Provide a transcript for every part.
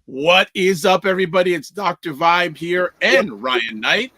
What is up, everybody? It's Dr. Vibe here and Ryan Knight,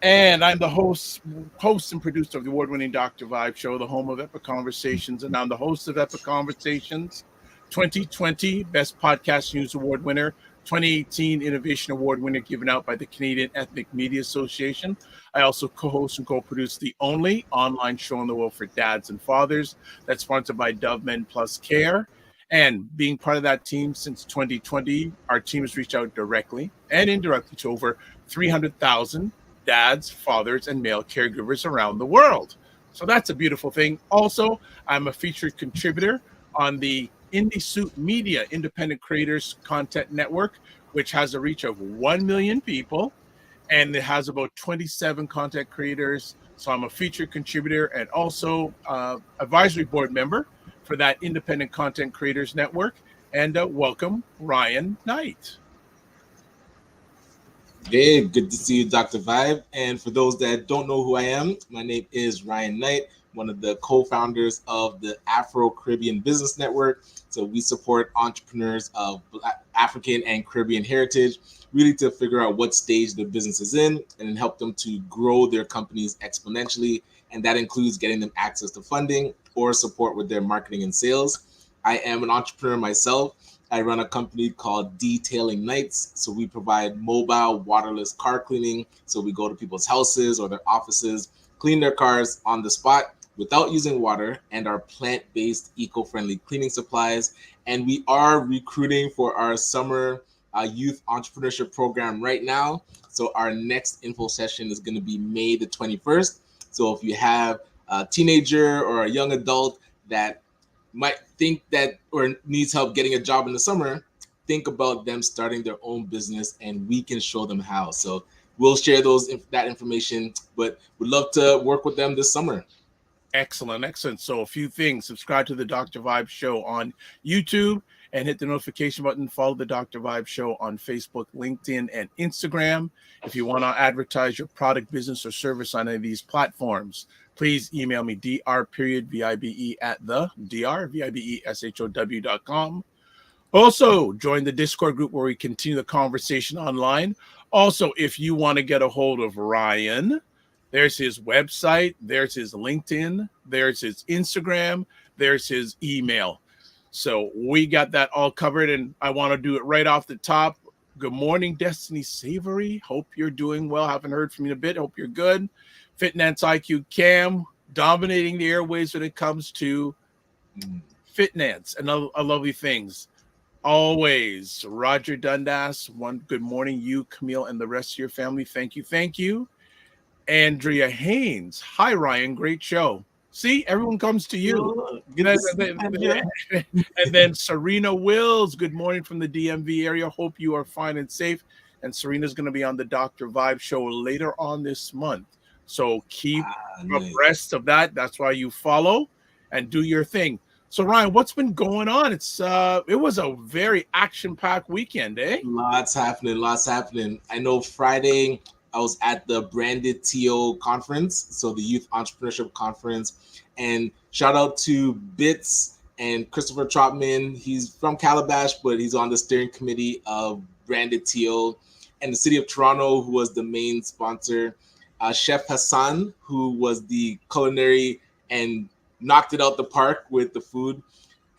and I'm the host and producer of the award-winning Dr. Vibe show, the home of Epic Conversations, and I'm the host of Epic Conversations 2020 Best Podcast News Award winner, 2018 Innovation Award winner given out by the Canadian Ethnic Media Association. I also co-host and co-produce the only online show in the world for dads and fathers that's sponsored by Dove Men Plus Care. And being part of that team since 2020, our team has reached out directly and indirectly to over 300,000 dads, fathers, and male caregivers around the world. So that's a beautiful thing. Also, I'm a featured contributor on the Indie Suit Media Independent Creators Content Network, which has a reach of 1 million people, and it has about 27 content creators. So I'm a featured contributor and also advisory board member for that Independent Content Creators Network. And welcome, Ryan Knight. Hey, good to see you, Dr. Vibe. And for those that don't know who I am, my name is Ryan Knight, one of the co-founders of the Afro Caribbean Business Network. So we support entrepreneurs of African and Caribbean heritage, really to figure out what stage the business is in and help them to grow their companies exponentially. And that includes getting them access to funding or support with their marketing and sales. I am an entrepreneur myself. I run a company called Detailing Nights. So we provide mobile waterless car cleaning. So we go to people's houses or their offices, clean their cars on the spot without using water, and our plant-based eco-friendly cleaning supplies. And we are recruiting for our summer youth entrepreneurship program right now. So our next info session is going to be May the 21st. So if you have a teenager or a young adult that might think that or needs help getting a job in the summer, think about them starting their own business, and we can show them how. So we'll share that information, but we'd love to work with them this summer. Excellent. So a few things: subscribe to the Dr. Vibe Show on YouTube and hit the notification button. Follow the Dr. Vibe Show on Facebook, LinkedIn, and Instagram. If you want to advertise your product, business, or service on any of these platforms, please email me dr.vibe@vibeshow.com. Also, join the Discord group where we continue the conversation online. Also, if you want to get a hold of Ryan, there's his website, there's his LinkedIn, there's his Instagram, there's his email. So we got that all covered, and I want to do it right off the top. Good morning, Destiny Savory. Hope you're doing well. Haven't heard from you in a bit. Hope you're good. Fitness IQ Cam, dominating the airwaves when it comes to fitness and other lovely things. Always, Roger Dundas. Good morning, you, Camille, and the rest of your family. Thank you. Andrea Haynes. Hi, Ryan. Great show. See, everyone comes to you. And then Serena Wills. Good morning from the DMV area. Hope you are fine and safe. And Serena's going to be on the Dr. Vibe show later on this month. So keep abreast of that. That's why you follow and do your thing. So Ryan, what's been going on? It was a very action-packed weekend, eh? Lots happening. I know Friday I was at the Branded TO conference, so the Youth Entrepreneurship Conference, and shout out to Bits and Christopher Trotman. He's from Calabash, but he's on the steering committee of Branded TO, and the City of Toronto, who was the main sponsor. Chef Hassan, who was the culinary and knocked it out the park with the food.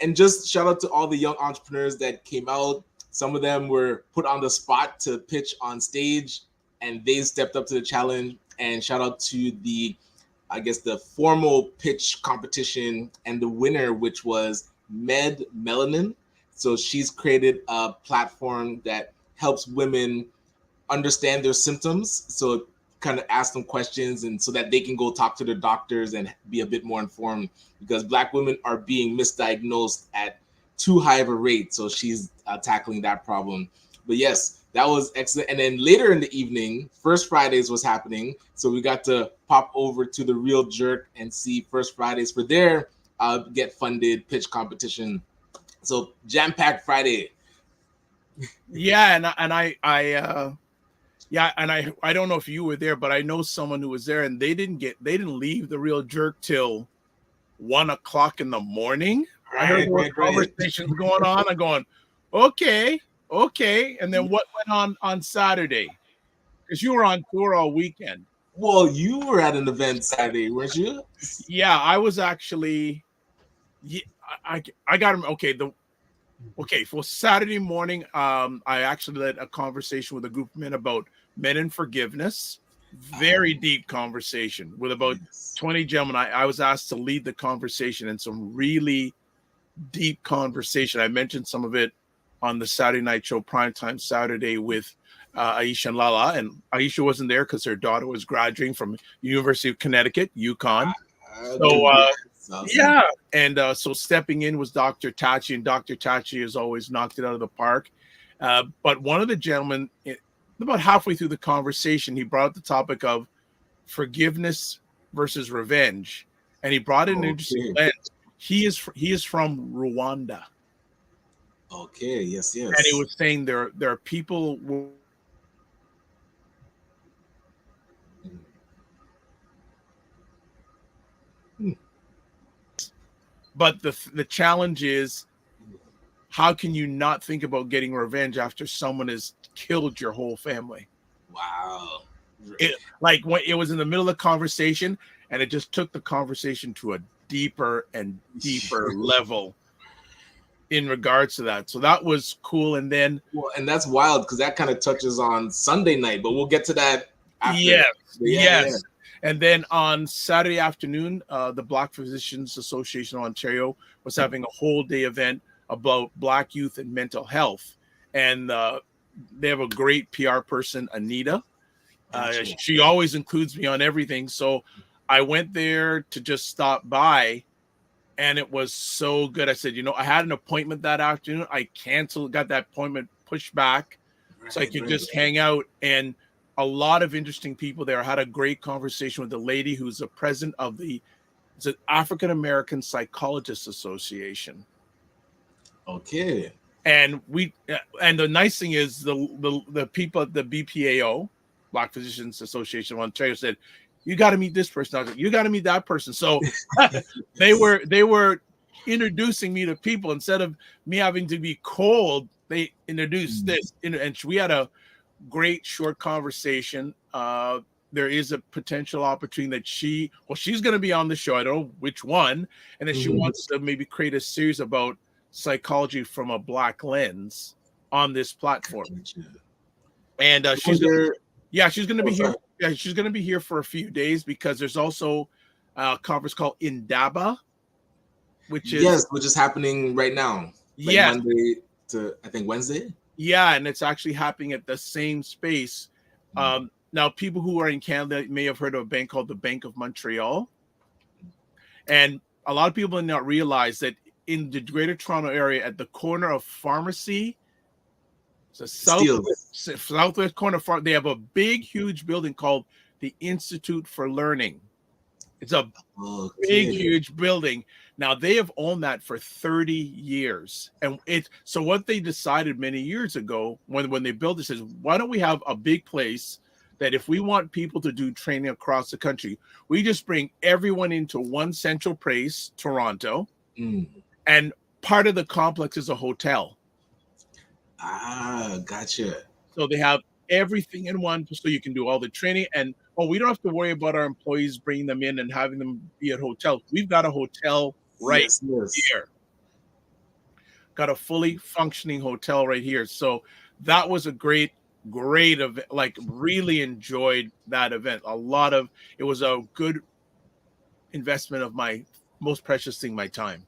And just shout out to all the young entrepreneurs that came out. Some of them were put on the spot to pitch on stage, and they stepped up to the challenge. And shout out to the formal pitch competition and the winner, which was Med Melanin. So she's created a platform that helps women understand their symptoms. So kind of ask them questions, and so that they can go talk to their doctors and be a bit more informed, because Black women are being misdiagnosed at too high of a rate. So she's tackling that problem. But yes, that was excellent. And then later in the evening, First Fridays was happening. So we got to pop over to the Real Jerk and see First Fridays for their get funded pitch competition. So jam-packed Friday. Yeah, I don't know if you were there, but I know someone who was there, and they didn't leave the Real Jerk till 1 o'clock in the morning. I heard there were conversations going on. I'm going, okay. And then what went on Saturday? Because you were on tour all weekend. Well, you were at an event Saturday, weren't you? Yeah, I was actually. Yeah, I got him. Okay. For Saturday morning, I actually led a conversation with a group of men about men and forgiveness. Very deep conversation with about 20 gentlemen. I was asked to lead the conversation in some really deep conversation. I mentioned some of it on the Saturday night show, Primetime Saturday, with Aisha and Lala. And Aisha wasn't there because her daughter was graduating from University of Connecticut, UConn. Yeah. And so stepping in was Dr. Tachi, and Dr. Tachi has always knocked it out of the park. But one of the gentlemen, about halfway through the conversation, he brought up the topic of forgiveness versus revenge. And he brought in an interesting lens. He is from Rwanda. Okay, yes. And he was saying there are people but the challenge is, how can you not think about getting revenge after someone has killed your whole family? Wow. It was in the middle of the conversation, and it just took the conversation to a deeper and deeper level in regards to that. So that was cool. And then, and that's wild because that kind of touches on Sunday night, but we'll get to that after. Yes. And then on Saturday afternoon, the Black Physicians Association of Ontario was having a whole day event about Black youth and mental health. And they have a great PR person, Anita. She always includes me on everything. So I went there to just stop by, and it was so good. I said, I had an appointment that afternoon. I canceled, got that appointment pushed back so I could just hang out. And a lot of interesting people there. I had a great conversation with the lady who's the president of the African American Psychologists Association. Okay. And the nice thing is the people at the BPAO, Black Physicians Association of Ontario, said, you got to meet this person. I was like, you got to meet that person. So they were introducing me to people instead of me having to be cold. They introduced this, and we had a great short conversation. There is a potential opportunity that she's going to be on the show. I don't know which one, and then she wants to maybe create a series about psychology from a Black lens on this platform. And she's going to be here. Yeah, she's going to be here for a few days because there's also a conference called Indaba, which is happening right now. Monday to I think Wednesday. Yeah, and it's actually happening at the same space. Now, people who are in Canada may have heard of a bank called the Bank of Montreal, and a lot of people do not realize that in the Greater Toronto area, at the corner of Pharmacy. So southwest corner, they have a big, huge building called the Institute for Learning. It's a big, huge building. Now, they have owned that for 30 years. And so what they decided many years ago when they built this is, why don't we have a big place that if we want people to do training across the country, we just bring everyone into one central place, Toronto, and part of the complex is a hotel. Gotcha. So they have everything in one, so you can do all the training. And we don't have to worry about our employees bringing them in and having them be at hotels. We've got a hotel here. Got a fully functioning hotel right here. So that was a great event. Like, really enjoyed that event. It was a good investment of my most precious thing, my time.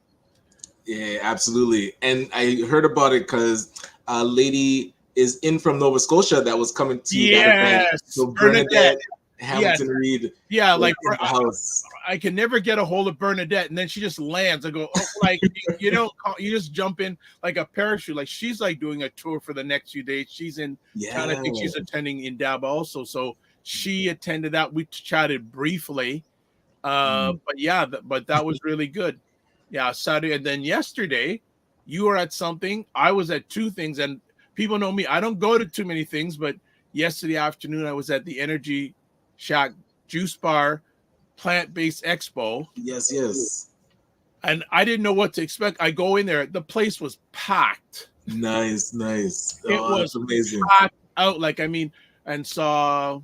Yeah, absolutely. And I heard about it because a lady is in from Nova Scotia that was coming to that event. So Bernadette Yes. Hamilton Reed. Yeah, Was like in the house. I can never get a hold of Bernadette, and then she just lands. I go, oh, like you don't call, you just jump in like a parachute. Like she's like doing a tour for the next few days. She's in town. I Yeah. think she's attending in Dab also. So she attended that. We chatted briefly. But yeah, but that was really good. Yeah, Saturday, and then yesterday, you were at something. I was at two things, and people know me. I don't go to too many things, but yesterday afternoon, I was at the Energy Shack Juice Bar Plant-Based Expo, Yes, yes. and I didn't know what to expect. I go in there, the place was packed. Nice, nice. It Oh, that's was amazing. packed out. Like I mean, and saw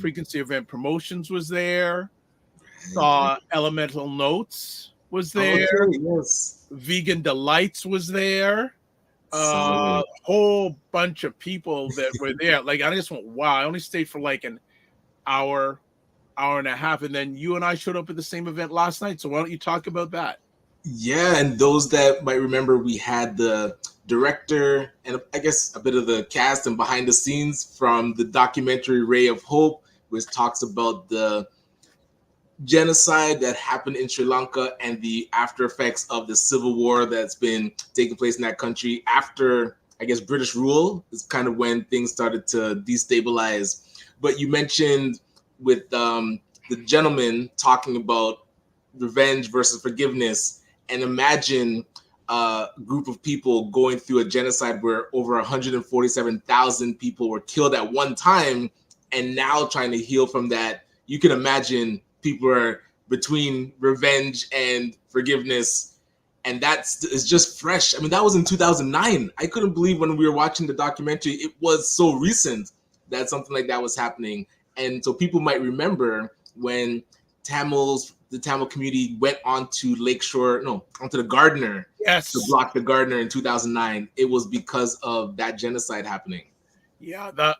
Frequency Event Promotions was there. Saw Elemental Notes was there. Okay, yes. Vegan Delights was there. Solid. Whole bunch of people that were there. Like I just went, wow. I only stayed for like an hour, hour and a half, and then you and I showed up at the same event last night. So why don't you talk about that? Yeah, and those that might remember, we had the director and I guess a bit of the cast and behind the scenes from the documentary Ray of Hope, which talks about the genocide that happened in Sri Lanka and the after effects of the civil war that's been taking place in that country after, I guess, British rule is kind of when things started to destabilize. But you mentioned with the gentleman talking about revenge versus forgiveness, and imagine a group of people going through a genocide where over 147,000 people were killed at one time, and now trying to heal from that. You can imagine people are between revenge and forgiveness, and that's is just fresh. I mean, that was in 2009. I couldn't believe when we were watching the documentary, it was so recent that something like that was happening. And so people might remember when the Tamil community went onto onto the Gardner, Yes, to block the Gardner in 2009. It was because of that genocide happening. yeah. That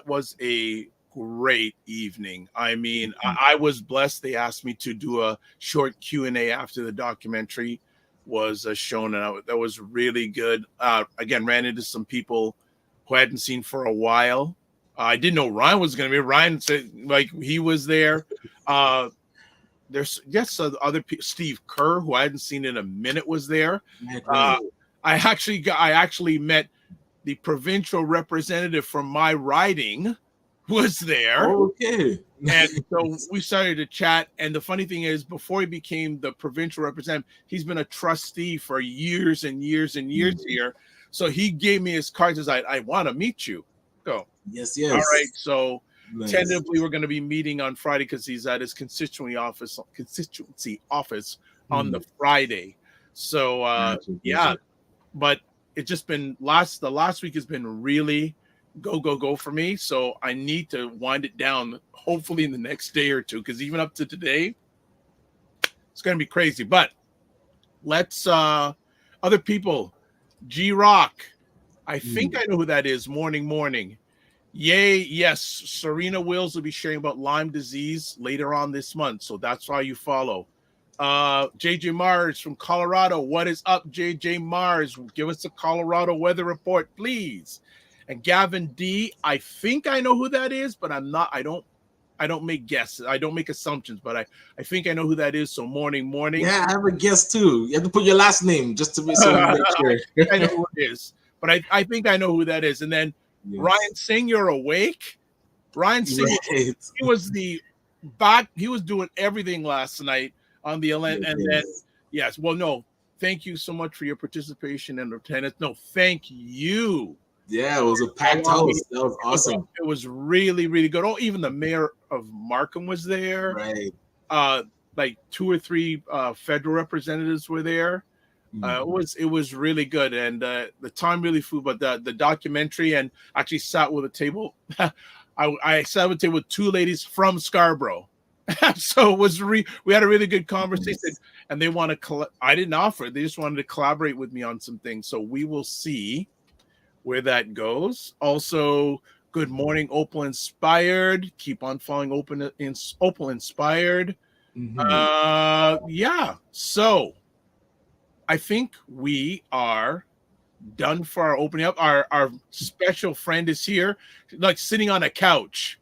was a great evening. I mean, I was blessed. They asked me to do a short Q&A after the documentary was shown, and that was really good. Again, ran into some people who I hadn't seen for a while. I didn't know Ryan was going to be. Ryan said like he was there. There's other people. Steve Kerr, who I hadn't seen in a minute, was there. I actually met the provincial representative from my riding was there. Okay. And so we started to chat. And the funny thing is, before he became the provincial representative, he's been a trustee for years and years and years here. So he gave me his card. Says, I want to meet you. Go. Yes. All right. So Nice. tentatively, we're going to be meeting on Friday because he's at his constituency office on the Friday. So yeah, but it's just been the last week has been really go for me. So I need to wind it down, hopefully in the next day or two, because even up to today, it's going to be crazy. But let's other people. G-Rock. I think I know who that is. Morning. Yay, yes. Serena Wills will be sharing about Lyme disease later on this month. So that's why you follow. JJ Mars from Colorado. What is up, JJ Mars? Give us a Colorado weather report, please. And Gavin D, I think I know who that is, but I'm not. I don't make guesses. I don't make assumptions, but I think I know who that is. So morning. Yeah, I have a guess too. You have to put your last name just to make sure. I know who it is, but I think I know who that is. And then Ryan Singh, you're awake. Ryan Singh, he was he was doing everything last night on the event. And then, yes, well, no, thank you so much for your participation and attendance. No, thank you. Yeah, it was a packed house. That was awesome. It was really, really good. Oh, even the mayor of Markham was there. Right. Like 2 or 3 federal representatives were there. It was really good, and the time really flew. But the documentary, and actually sat with a table. I sat with a table with 2 ladies from Scarborough, so it was we had a really good conversation. And they want to. I didn't offer; they just wanted to collaborate with me on some things. So we will see where that goes. Also, good morning, Opal Inspired. Keep on following Opal Inspired. Yeah. So I think we are done for our opening up. Our special friend is here, like sitting on a couch.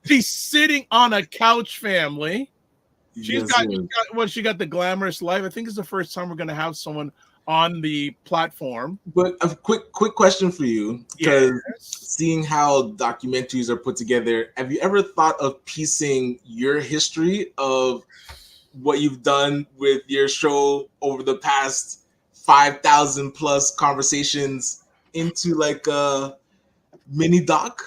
She's sitting on a couch, family. She's Yes, got, yes. she got the glamorous life. I think it's the first time we're going to have someone on the platform. But a quick question for you, because Yes. seeing how documentaries are put together, have you ever thought of piecing your history of what you've done with your show over the past 5,000 plus conversations into like a mini doc?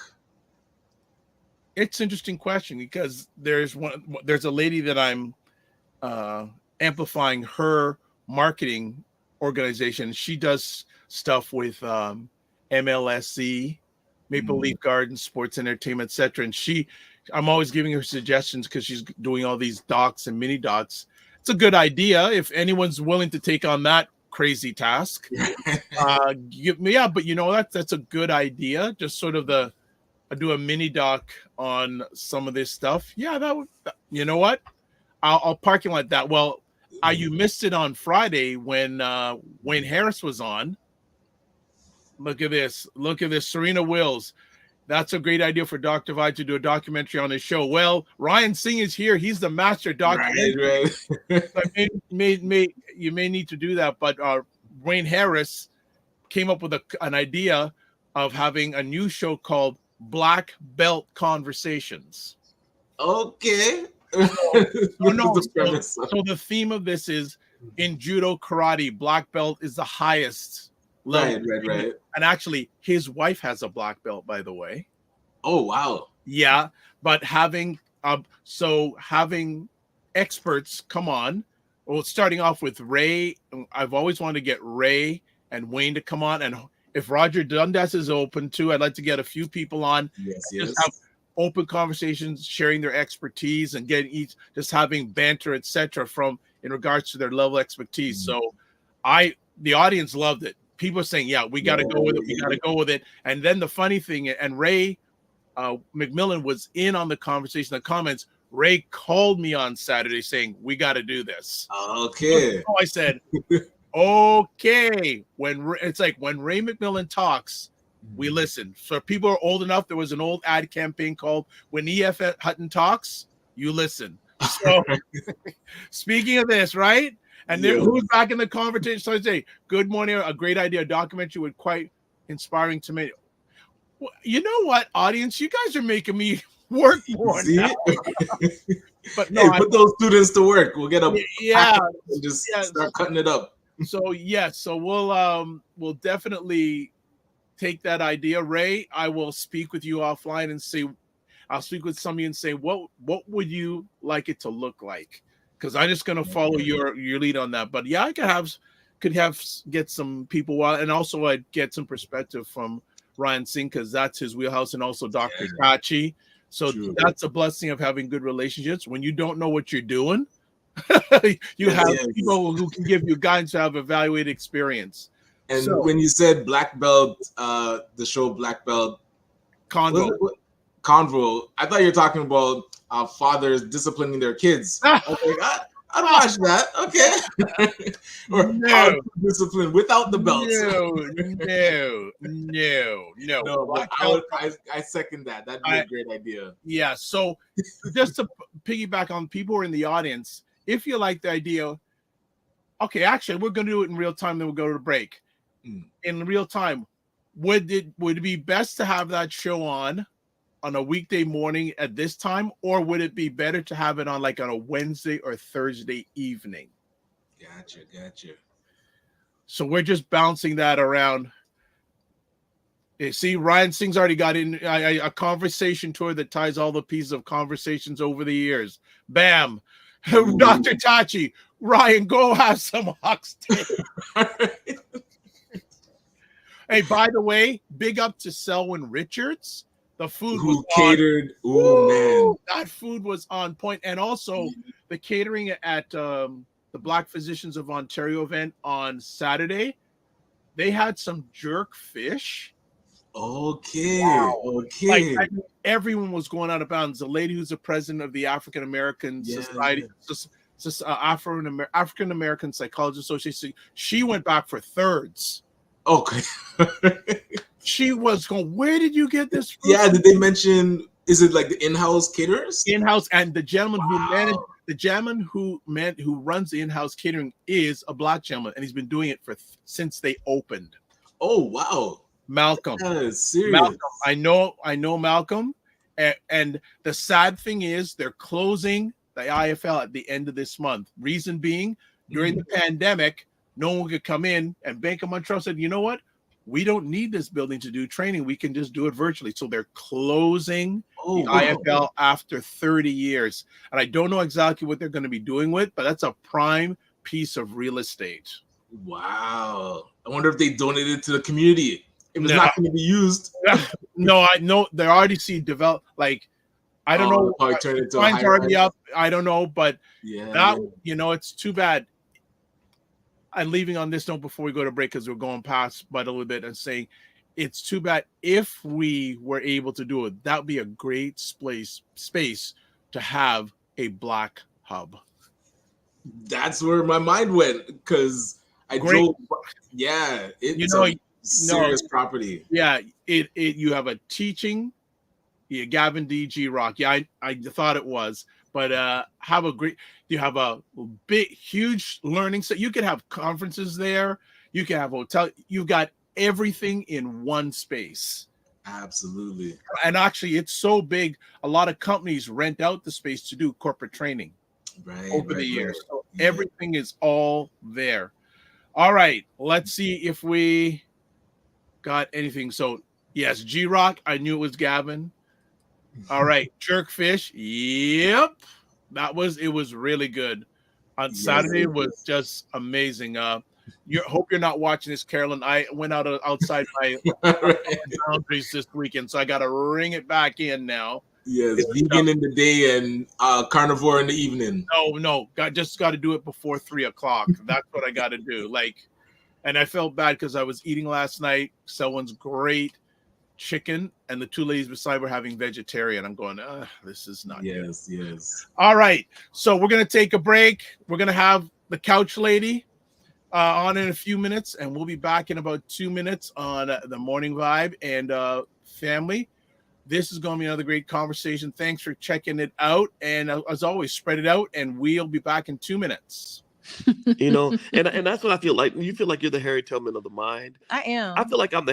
It's an interesting question because there's a lady that I'm amplifying her marketing organization. She does stuff with MLSE, Maple Leaf Gardens, sports entertainment, etc. And I'm always giving her suggestions because she's doing all these docs and mini docs. It's a good idea if anyone's willing to take on that crazy task. Yeah, but that's a good idea. Just sort of do a mini doc on some of this stuff. Yeah, that would. You know what? I'll parking lot that. Well, you missed it on Friday when Wayne Harris was on. Look at this. Serena Wills. That's a great idea for Dr. Vibe to do a documentary on his show. Well, Ryan Singh is here. He's the master documentary. Right. You may need to do that. But Wayne Harris came up with an idea of having a new show called Black Belt Conversations. Okay. So the theme of this is in judo karate, black belt is the highest level. Right. And actually, his wife has a black belt, by the way. Oh, wow. Yeah, but having experts come on. Well, starting off with Ray, I've always wanted to get Ray and Wayne to come on, and if Roger Dundas is open too, I'd like to get a few people on. Yes. Just have open conversations, sharing their expertise, and just having banter, etc. in regards to their level of expertise. So, the audience loved it. People are saying, "Yeah, we got to go with it. We got to go with it." And then the funny thing, and Ray McMillan was in on the conversation, the comments. Ray called me on Saturday saying, "We got to do this." Okay. So I said, "Okay." When Ray McMillan talks, we listen. So if people are old enough, there was an old ad campaign called "When E.F. Hutton Talks, You Listen." So speaking of this, right? And then who's back in the conversation? So I say, "Good morning, a great idea, a documentary with quite inspiring to me." Well, you know what, audience? You guys are making me work more now. But no, put those students to work. We'll get and just start cutting it up. So we'll definitely take that idea. Ray, I will speak with you offline and say, I'll speak with some of you and say, what would you like it to look like? Because I'm just going to follow your lead on that. But yeah, I get some people, and also I'd get some perspective from Ryan Singh, because that's his wheelhouse, and also Dr. Tachi. So that's a blessing of having good relationships. When you don't know what you're doing, you have people who can give you guidance, to have evaluated experience. And when you said black belt, the show Black Belt Convo, I thought you were talking about fathers disciplining their kids. I don't watch that. Okay. Or discipline without the belts. No. I second that. That'd be a great idea. Yeah. So just to piggyback on people who are in the audience, if you like the idea, okay, actually, we're going to do it in real time. Then we'll go to the break. In real time, would it be best to have that show on a weekday morning at this time, or would it be better to have it on a Wednesday or Thursday evening? Gotcha. So we're just bouncing that around. You see, Ryan Singh's already got in a conversation tour that ties all the pieces of conversations over the years. Bam. Dr. Tachi, Ryan, go have some oxtail. Hey, by the way, big up to Selwyn Richards. The food who catered. Oh man, that food was on point. And also the catering at the Black Physicians of Ontario event on Saturday, they had some jerk fish. Okay. Everyone was going out of bounds. The lady who's the president of the African American Society, African American Psychology Association, she went back for thirds. Okay. She was going, where did you get this food? Yeah, did they mention Is it like the in-house caterers? In-house, and the gentleman Wow. who runs the in-house catering is a black gentleman, and he's been doing it since they opened. Oh wow. Malcolm. That is serious. Malcolm. I know Malcolm. And the sad thing is they're closing the IFL at the end of this month. Reason being, during the pandemic, no one could come in, and Bank of Montreal said, you know what? We don't need this building to do training. We can just do it virtually. So they're closing the IFL after 30 years. And I don't know exactly what they're going to be doing with, but that's a prime piece of real estate. Wow. I wonder if they donated to the community. If it's not going to be used. No, I know they already see develop. Like, I don't know. Probably turn it to mine's already up. I don't know, but it's too bad. I'm leaving on this note before we go to break because we're going past by a little bit and saying it's too bad. If we were able to do it, that would be a great space to have a black hub. That's where my mind went because I drove. Yeah, it's serious property. Yeah, you have a teaching. Yeah, Gavin DG Rock. Yeah, I thought it was. But you have a big, huge learning set. You can have conferences there. You can have hotel. You've got everything in one space. Absolutely. And actually, it's so big. A lot of companies rent out the space to do corporate training over the years. So everything is all there. All right. Let's see if we got anything. So, yes, G Rock. I knew it was Gavin. All right, Jerkfish. Yep, it was really good. On Saturday was just amazing. Hope you're not watching this, Carolyn. I went outside my boundaries this weekend, so I got to ring it back in now. Yes, vegan in the day and carnivore in the evening. No, just got to do it before 3:00. That's what I got to do. And I felt bad because I was eating last night. Someone's great chicken, and the two ladies beside were having vegetarian. I'm going, this is not good. Yes. All right. So we're going to take a break. We're going to have the couch lady on in a few minutes, and we'll be back in about 2 minutes on the Morning Vibe and family. This is going to be another great conversation. Thanks for checking it out. And as always, spread it out, and we'll be back in 2 minutes. And that's what I feel like. You feel like you're the Harriet Tubman of the mind. I am. I feel like I'm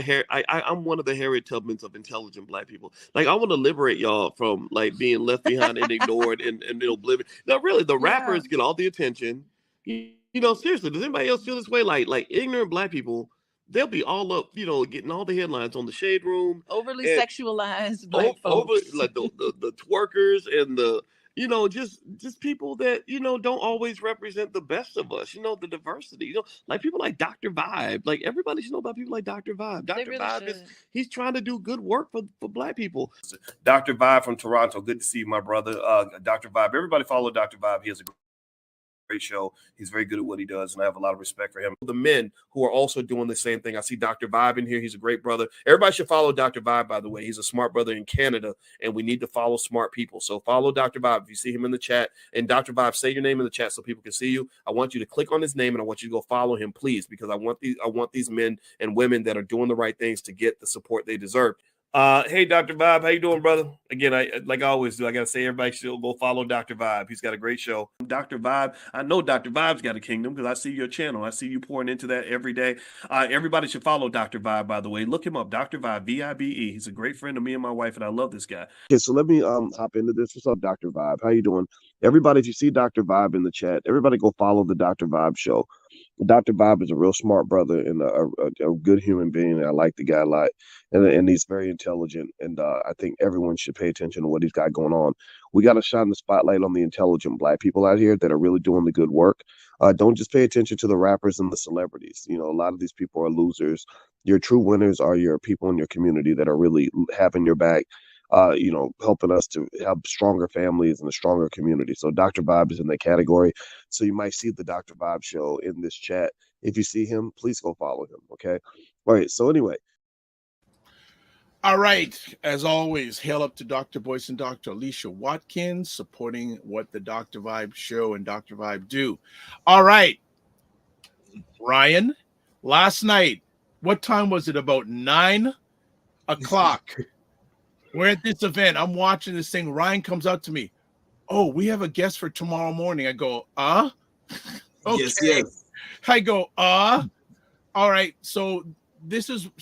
I'm one of the Harriet Tubmans of intelligent black people. Like, I want to liberate y'all from like being left behind and ignored and oblivion. No, really, the rappers get all the attention. Seriously, does anybody else feel this way? Like ignorant black people, they'll be all up, getting all the headlines on the Shade Room. Overly sexualized black folks. Like the twerkers and the just people that, don't always represent the best of us, the diversity, like people like Dr. Vibe. Like, everybody should know about people like Dr. Vibe. Dr. Really Vibe he's trying to do good work for black people. Dr. Vibe from Toronto. Good to see you, my brother. Dr. Vibe. Everybody follow Dr. Vibe. He has a great show. He's very good at what he does, and I have a lot of respect for him. The men who are also doing the same thing. I see Dr. Vibe in here. He's a great brother. Everybody should follow Dr. Vibe, by the way. He's a smart brother in Canada, and we need to follow smart people. So follow Dr. Vibe if you see him in the chat. And Dr. Vibe, say your name in the chat so people can see you. I want you to click on his name, and I want you to go follow him, please, because I want these men and women that are doing the right things to get the support they deserve. Hey, Dr. Vibe, how you doing, brother? Again, like I always do, I got to say everybody should go follow Dr. Vibe. He's got a great show. Dr. Vibe, I know Dr. Vibe's got a kingdom because I see your channel. I see you pouring into that every day. Everybody should follow Dr. Vibe, by the way. Look him up, Dr. Vibe, Vibe. He's a great friend of me and my wife, and I love this guy. Okay, so let me hop into this. What's up, Dr. Vibe? How you doing? Everybody, if you see Dr. Vibe in the chat, everybody go follow the Dr. Vibe show. Dr. Vibe is a real smart brother and a good human being. I like the guy a lot, and he's very intelligent. And I think everyone should pay attention to what he's got going on. We got to shine the spotlight on the intelligent black people out here that are really doing the good work. Don't just pay attention to the rappers and the celebrities. A lot of these people are losers. Your true winners are your people in your community that are really having your back. Helping us to have stronger families and a stronger community. So Dr. Vibe is in that category. So you might see the Dr. Vibe show in this chat. If you see him, please go follow him. Okay. All right. So anyway. All right. As always, hail up to Dr. Boyce and Dr. Alicia Watkins, supporting what the Dr. Vibe show and Dr. Vibe do. All right. Ryan, last night, what time was it? About 9:00. We're at this event. I'm watching this thing. Ryan comes up to me. Oh, we have a guest for tomorrow morning. I go, okay. Yes. I go, all right. So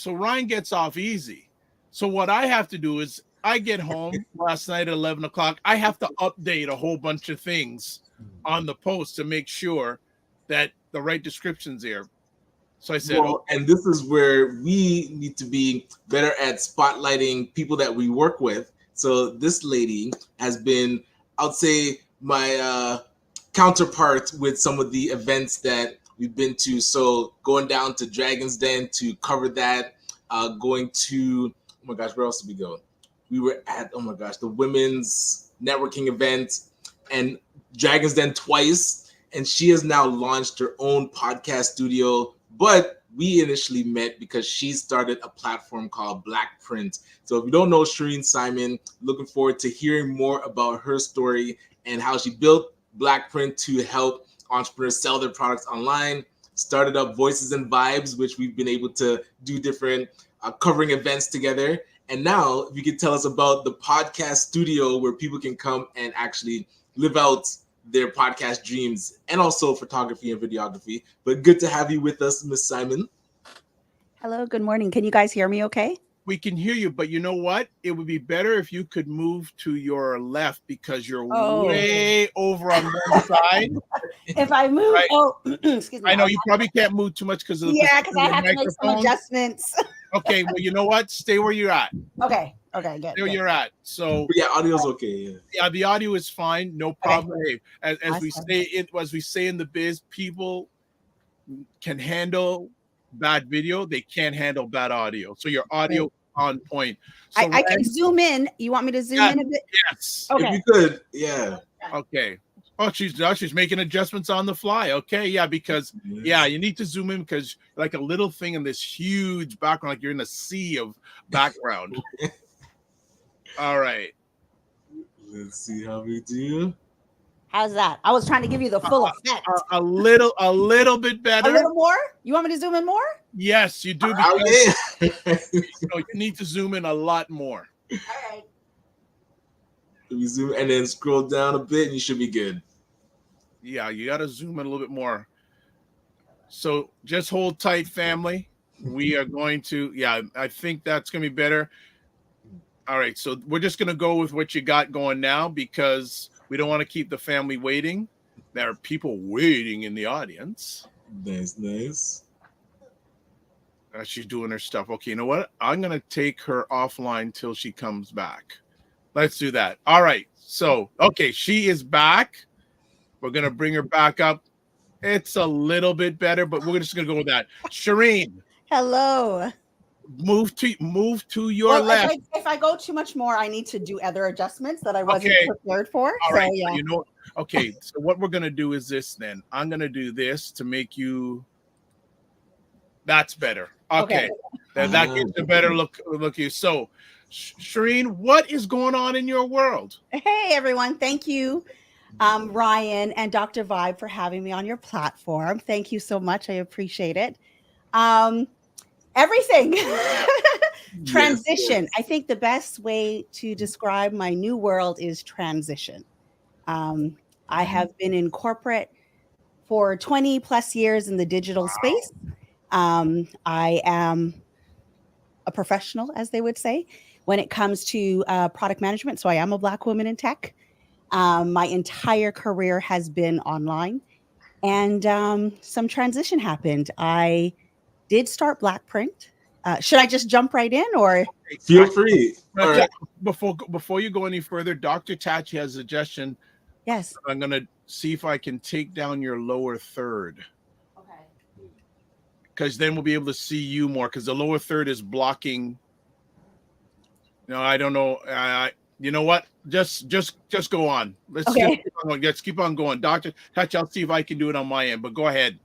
Ryan gets off easy. So what I have to do is I get home last night at 11 o'clock. I have to update a whole bunch of things on the post to make sure that the right description's there. So I said, well, and this is where we need to be better at spotlighting people that we work with. So this lady has been, I'd say, my counterpart with some of the events that we've been to. So going down to Dragon's Den to cover that, going to, oh my gosh, where else did we go? We were at, oh my gosh, the women's networking event and Dragon's Den twice. And she has now launched her own podcast studio. But we initially met because she started a platform called Blackprint. So if you don't know Shereen Simon, looking forward to hearing more about her story and how she built Blackprint to help entrepreneurs sell their products online. Started up Voices and Vibes, which we've been able to do different covering events together. And now, if you could tell us about the podcast studio where people can come and actually live out their podcast dreams, and also photography and videography. But good to have you with us, Miss Simon. Hello, good morning. Can you guys hear me okay? We can hear you, but you know what? It would be better if you could move to your left because you're way over on one side. If I move, right. Excuse me. I know you probably can't move too much because of because I have to make some adjustments. Okay, well, you know what? Stay where you're at. Okay, good. Stay where you're at. So yeah, audio's okay. Yeah, the audio is fine, no problem. Okay. Hey, as we say in the biz, people can handle bad video, they can't handle bad audio. So your audio on point. So I can zoom in. You want me to zoom in a bit? Yes. Okay. If you could, yeah. Okay. Oh, she's making adjustments on the fly. Okay, yeah, because you need to zoom in because like a little thing in this huge background, like you're in a sea of background. All right. Let's see how we do. How's that? I was trying to give you the full effect. A little bit better. A little more? You want me to zoom in more? Yes, you do. Because you need to zoom in a lot more. All right. We zoom and then scroll down a bit, and you should be good. Yeah, you got to zoom in a little bit more. So just hold tight, family. We are going to, I think that's going to be better. All right, so we're just going to go with what you got going now because we don't want to keep the family waiting. There are people waiting in the audience. Nice. She's doing her stuff. Okay, you know what? I'm going to take her offline till she comes back. Let's do that. All right. So, okay, she is back. We're going to bring her back up. It's a little bit better, but we're just going to go with that. Shireen. Hello. Move to your left. If I go too much more, I need to do other adjustments that I wasn't prepared for. All right. So, okay. So what we're going to do is this then. I'm going to do this to make you. That's better. Okay. That gives a better look you. So, Shereen, what is going on in your world? Hey, everyone. Thank you, Ryan and Dr. Vibe, for having me on your platform. Thank you so much. I appreciate it. Everything. Transition. Yes. I think the best way to describe my new world is transition. I have been in corporate for 20 plus years in the digital space. I am a professional, as they would say, when it comes to product management. So I am a Black woman in tech. My entire career has been online, and some transition happened. I did start Blackprint. Should I just jump right in, or feel free? Right. Before you go any further, Dr. Tachi has a suggestion. Yes, I'm gonna see if I can take down your lower third. Okay. Because then we'll be able to see you more. Because the lower third is blocking. No, I don't know. You know what? Just go on. Let's keep on going. Dr. Tachi, I'll see if I can do it on my end. But go ahead.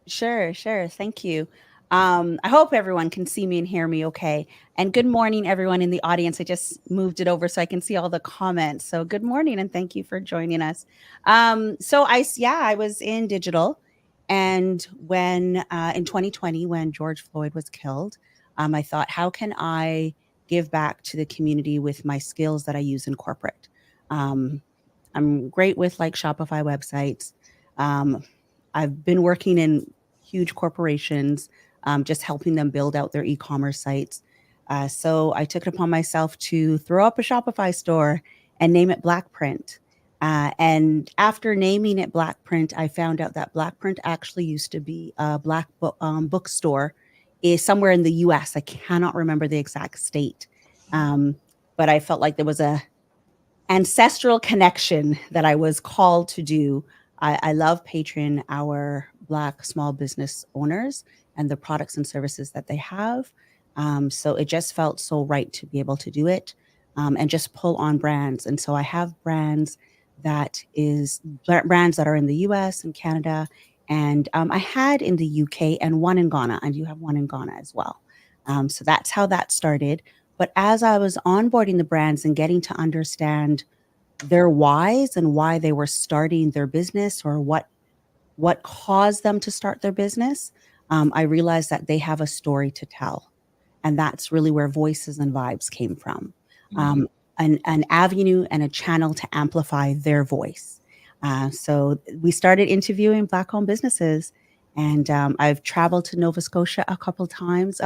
Sure. Thank you. I hope everyone can see me and hear me okay. And good morning, everyone in the audience. I just moved it over so I can see all the comments. So good morning and thank you for joining us. So I was in digital. And when in 2020, when George Floyd was killed, I thought, how can I give back to the community with my skills that I use in corporate. I'm great with like Shopify websites. I've been working in huge corporations, just helping them build out their e-commerce sites. So I took it upon myself to throw up a Shopify store and name it Blackprint. And after naming it Blackprint, I found out that Blackprint actually used to be a black bookstore is somewhere in the US. I cannot remember the exact state. But I felt like there was a ancestral connection that I was called to do. I love Patreon, our Black small business owners, and the products and services that they have. So it just felt so right to be able to do it and just pull on brands. And so I have brands that are in the US and Canada. And I had in the UK and one in Ghana. I do have one in Ghana as well. So that's how that started. But as I was onboarding the brands and getting to understand their whys and why they were starting their business or what caused them to start their business, I realized that they have a story to tell. And that's really where Voices and Vibes came from. An avenue and a channel to amplify their voice. So we started interviewing Black-owned businesses, and I've traveled to Nova Scotia a couple times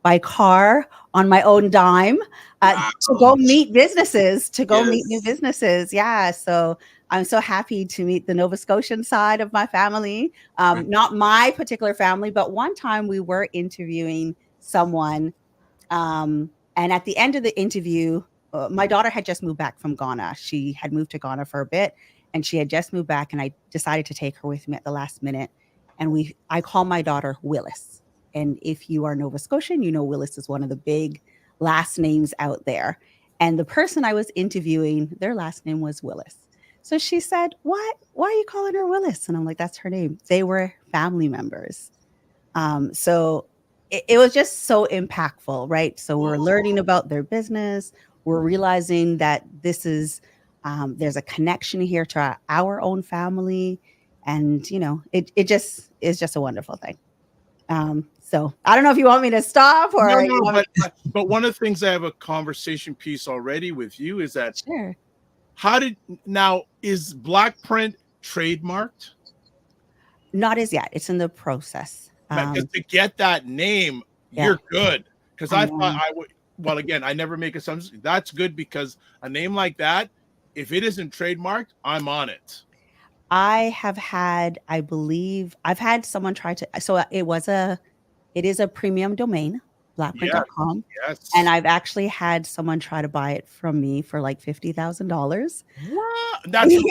by car on my own dime to go meet businesses, meet new businesses. Yeah, so I'm so happy to meet the Nova Scotian side of my family. Not my particular family, but one time we were interviewing someone, and at the end of the interview, my daughter had just moved back from Ghana. She had moved to Ghana for a bit, and she had just moved back, and I decided to take her with me at the last minute. And I call my daughter Willis. And if you are Nova Scotian, you know Willis is one of the big last names out there. And the person I was interviewing, their last name was Willis. So she said, "What? Why are you calling her Willis?" And I'm like, "That's her name." They were family members. So it was just so impactful, right? So we're learning about their business. We're realizing that this is, there's a connection here to our own family. And, it just is just a wonderful thing. So I don't know if you want me to stop or but one of the things I have a conversation piece already with you is that sure. Is Blackprint trademarked? Not as yet. It's in the process. Because to get that name, you're good. Because I thought I would. Well, again, I never make assumptions. That's good because a name like that, if it isn't trademarked, I'm on it. I've had someone try to, so it is a premium domain, blackprint.com. Yes. And I've actually had someone try to buy it from me for like $50,000. What? That's no,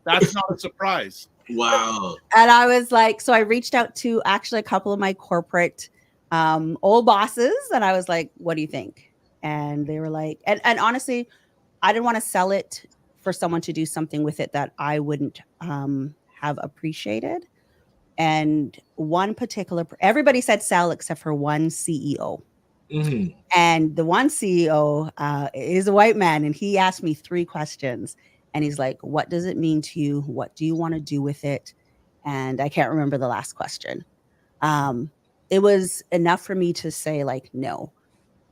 that's not a surprise. Wow. And I was like, so I reached out to actually a couple of my corporate old bosses, and I was like, "What do you think?" And they were like, and honestly, I didn't want to sell it for someone to do something with it that I wouldn't have appreciated. And everybody said sell except for one CEO. Mm-hmm. And the one CEO is a white man, and he asked me 3 questions. And he's like, "What does it mean to you? What do you want to do with it?" And I can't remember the last question. It was enough for me to say like, no.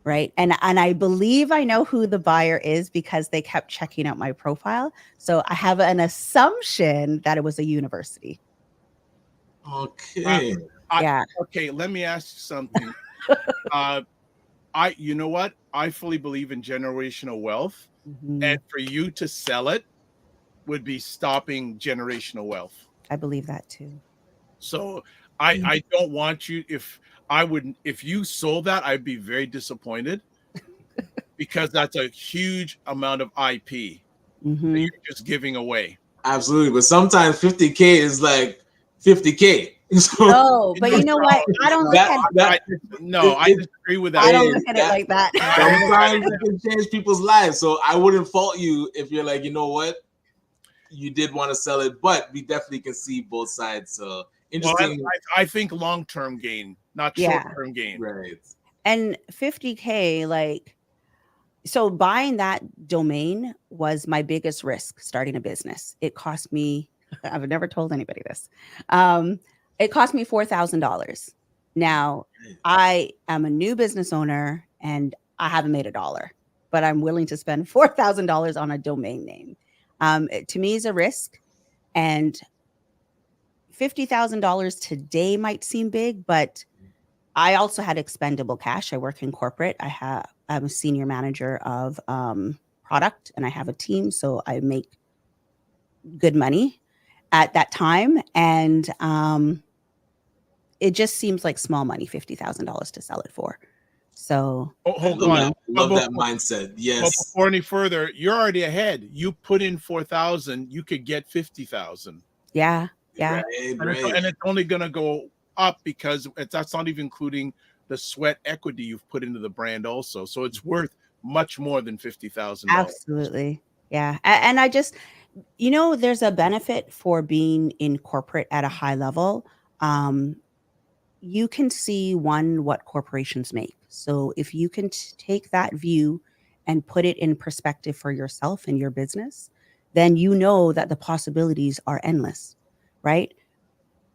Right. And I believe I know who the buyer is because they kept checking out my profile. So I have an assumption that it was a university. Okay. Okay. Let me ask you something. You know what? I fully believe in generational wealth. Mm-hmm. And for you to sell it would be stopping generational wealth. I believe that too. So I don't want you, if you sold that, I'd be very disappointed because that's a huge amount of IP that you're just giving away. Absolutely. But sometimes 50K is like 50K. So, no, but you know what? I don't look at that. I disagree with that. I don't look at it like that. Sometimes it can change people's lives. So I wouldn't fault you if you're like, you know what? You did want to sell it, but we definitely can see both sides. So interesting. Well, I think long-term gain, not short-term gain. Right. And 50K, so buying that domain was my biggest risk starting a business. It cost me, I've never told anybody this. It cost me $4,000. Now, I am a new business owner, and I haven't made $1, but I'm willing to spend $4,000 on a domain name. To me is a risk, and $50,000 today might seem big, but I also had expendable cash. I work in corporate. I'm a senior manager of product, and I have a team, so I make good money at that time. And it just seems like small money, $50,000 to sell it for. So hold on. Love that mindset. Yes. But before any further, you're already ahead. You put in 4,000, you could get 50,000. Yeah. Right. And it's only going to go up because that's not even including the sweat equity you've put into the brand also. So it's worth much more than $50,000. Absolutely. Yeah. And I just, there's a benefit for being in corporate at a high level. You can see what corporations make. So if you can take that view and put it in perspective for yourself and your business, then you know that the possibilities are endless, right?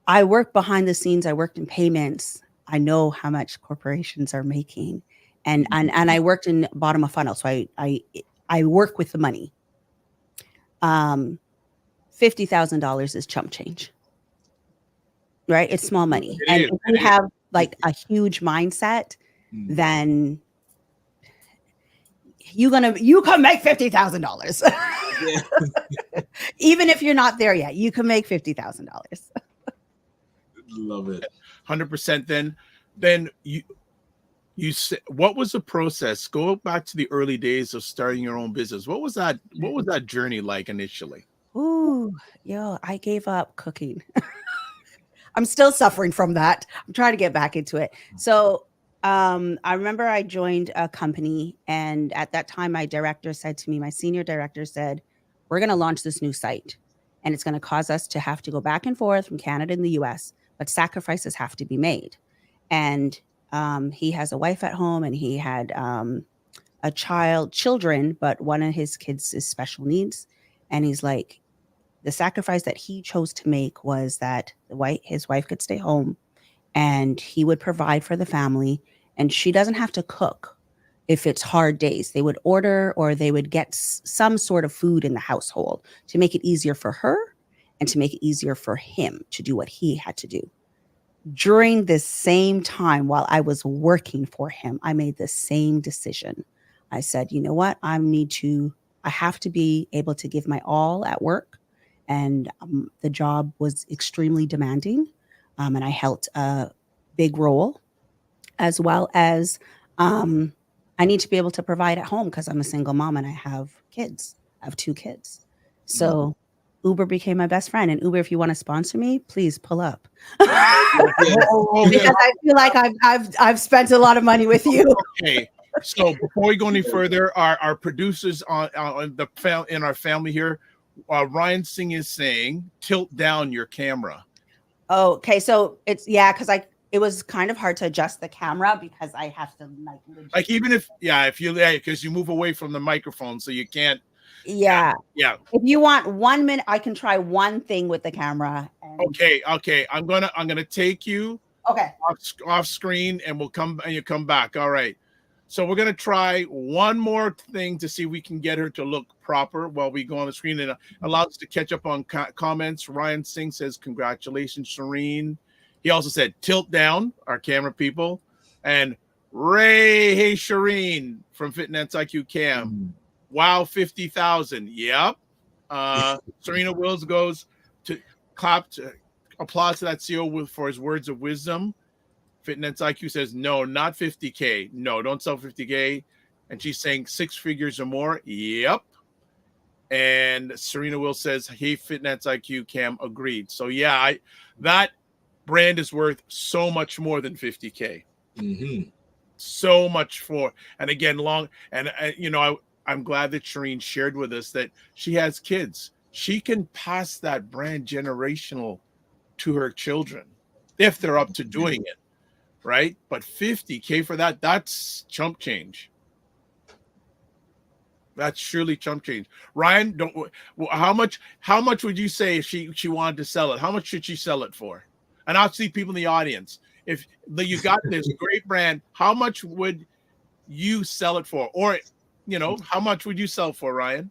I work behind the scenes. I worked in payments. I know how much corporations are making, and I worked in bottom of funnel. So I work with the money. $50,000 is chump change, right? It's small money, and if you have like a huge mindset, then you can make $50,000. Even if you're not there yet, you can make $50,000. Love it. 100%. Then you said, what was the process? Go back to the early days of starting your own business. What was that journey like initially? I gave up cooking. I'm still suffering from that. I'm trying to get back into it. So I remember I joined a company, and at that time, my senior director said, we're going to launch this new site, and it's going to cause us to have to go back and forth from Canada and the US, but sacrifices have to be made. And he has a wife at home, and he had children, but one of his kids is special needs. And he's like, the sacrifice that he chose to make was that his wife could stay home and he would provide for the family, and she doesn't have to cook if it's hard days. They would order, or they would get some sort of food in the household to make it easier for her and to make it easier for him to do what he had to do. During this same time, while I was working for him, I made the same decision. I said, you know what? I have to be able to give my all at work. And the job was extremely demanding. And I held a big role, as well as I need to be able to provide at home because I'm a single mom and I have kids. I have 2 kids. So Uber became my best friend. And Uber, if you want to sponsor me, please pull up. Because I feel like I've spent a lot of money with you. Okay. So before we go any further, our producers in our family here, Ryan Singh is saying, tilt down your camera. Okay, so it's because it was kind of hard to adjust the camera because I have to like even if because you move away from the microphone, so you can't. Yeah. If you want 1 minute, I can try one thing with the camera. Okay. I'm gonna take you off screen, and you come back. All right. So we're going to try one more thing to see if we can get her to look proper while we go on the screen, and allow us to catch up on comments. Ryan Singh says, congratulations, Shereen. He also said, tilt down, our camera people. And Ray, hey, Shereen from Fitness IQ Cam. Wow, 50,000. Yep. Serena Wills goes to applause to that CEO for his words of wisdom. Fitness IQ says, no, not 50K. No, don't sell 50K. And she's saying 6 figures or more. Yep. And Serena Will says, hey, Fitness IQ Cam, agreed. So yeah, that brand is worth so much more than 50K. So much more. And again, I'm glad that Shereen shared with us that she has kids. She can pass that brand generational to her children if they're up to doing it. Right, but 50K for that's chump change. That's surely chump change. Ryan, how much would you say if she wanted to sell it? How much should she sell it for? And I'll see people in the audience. If you got this great brand, how much would you sell it for? Or, how much would you sell for, Ryan?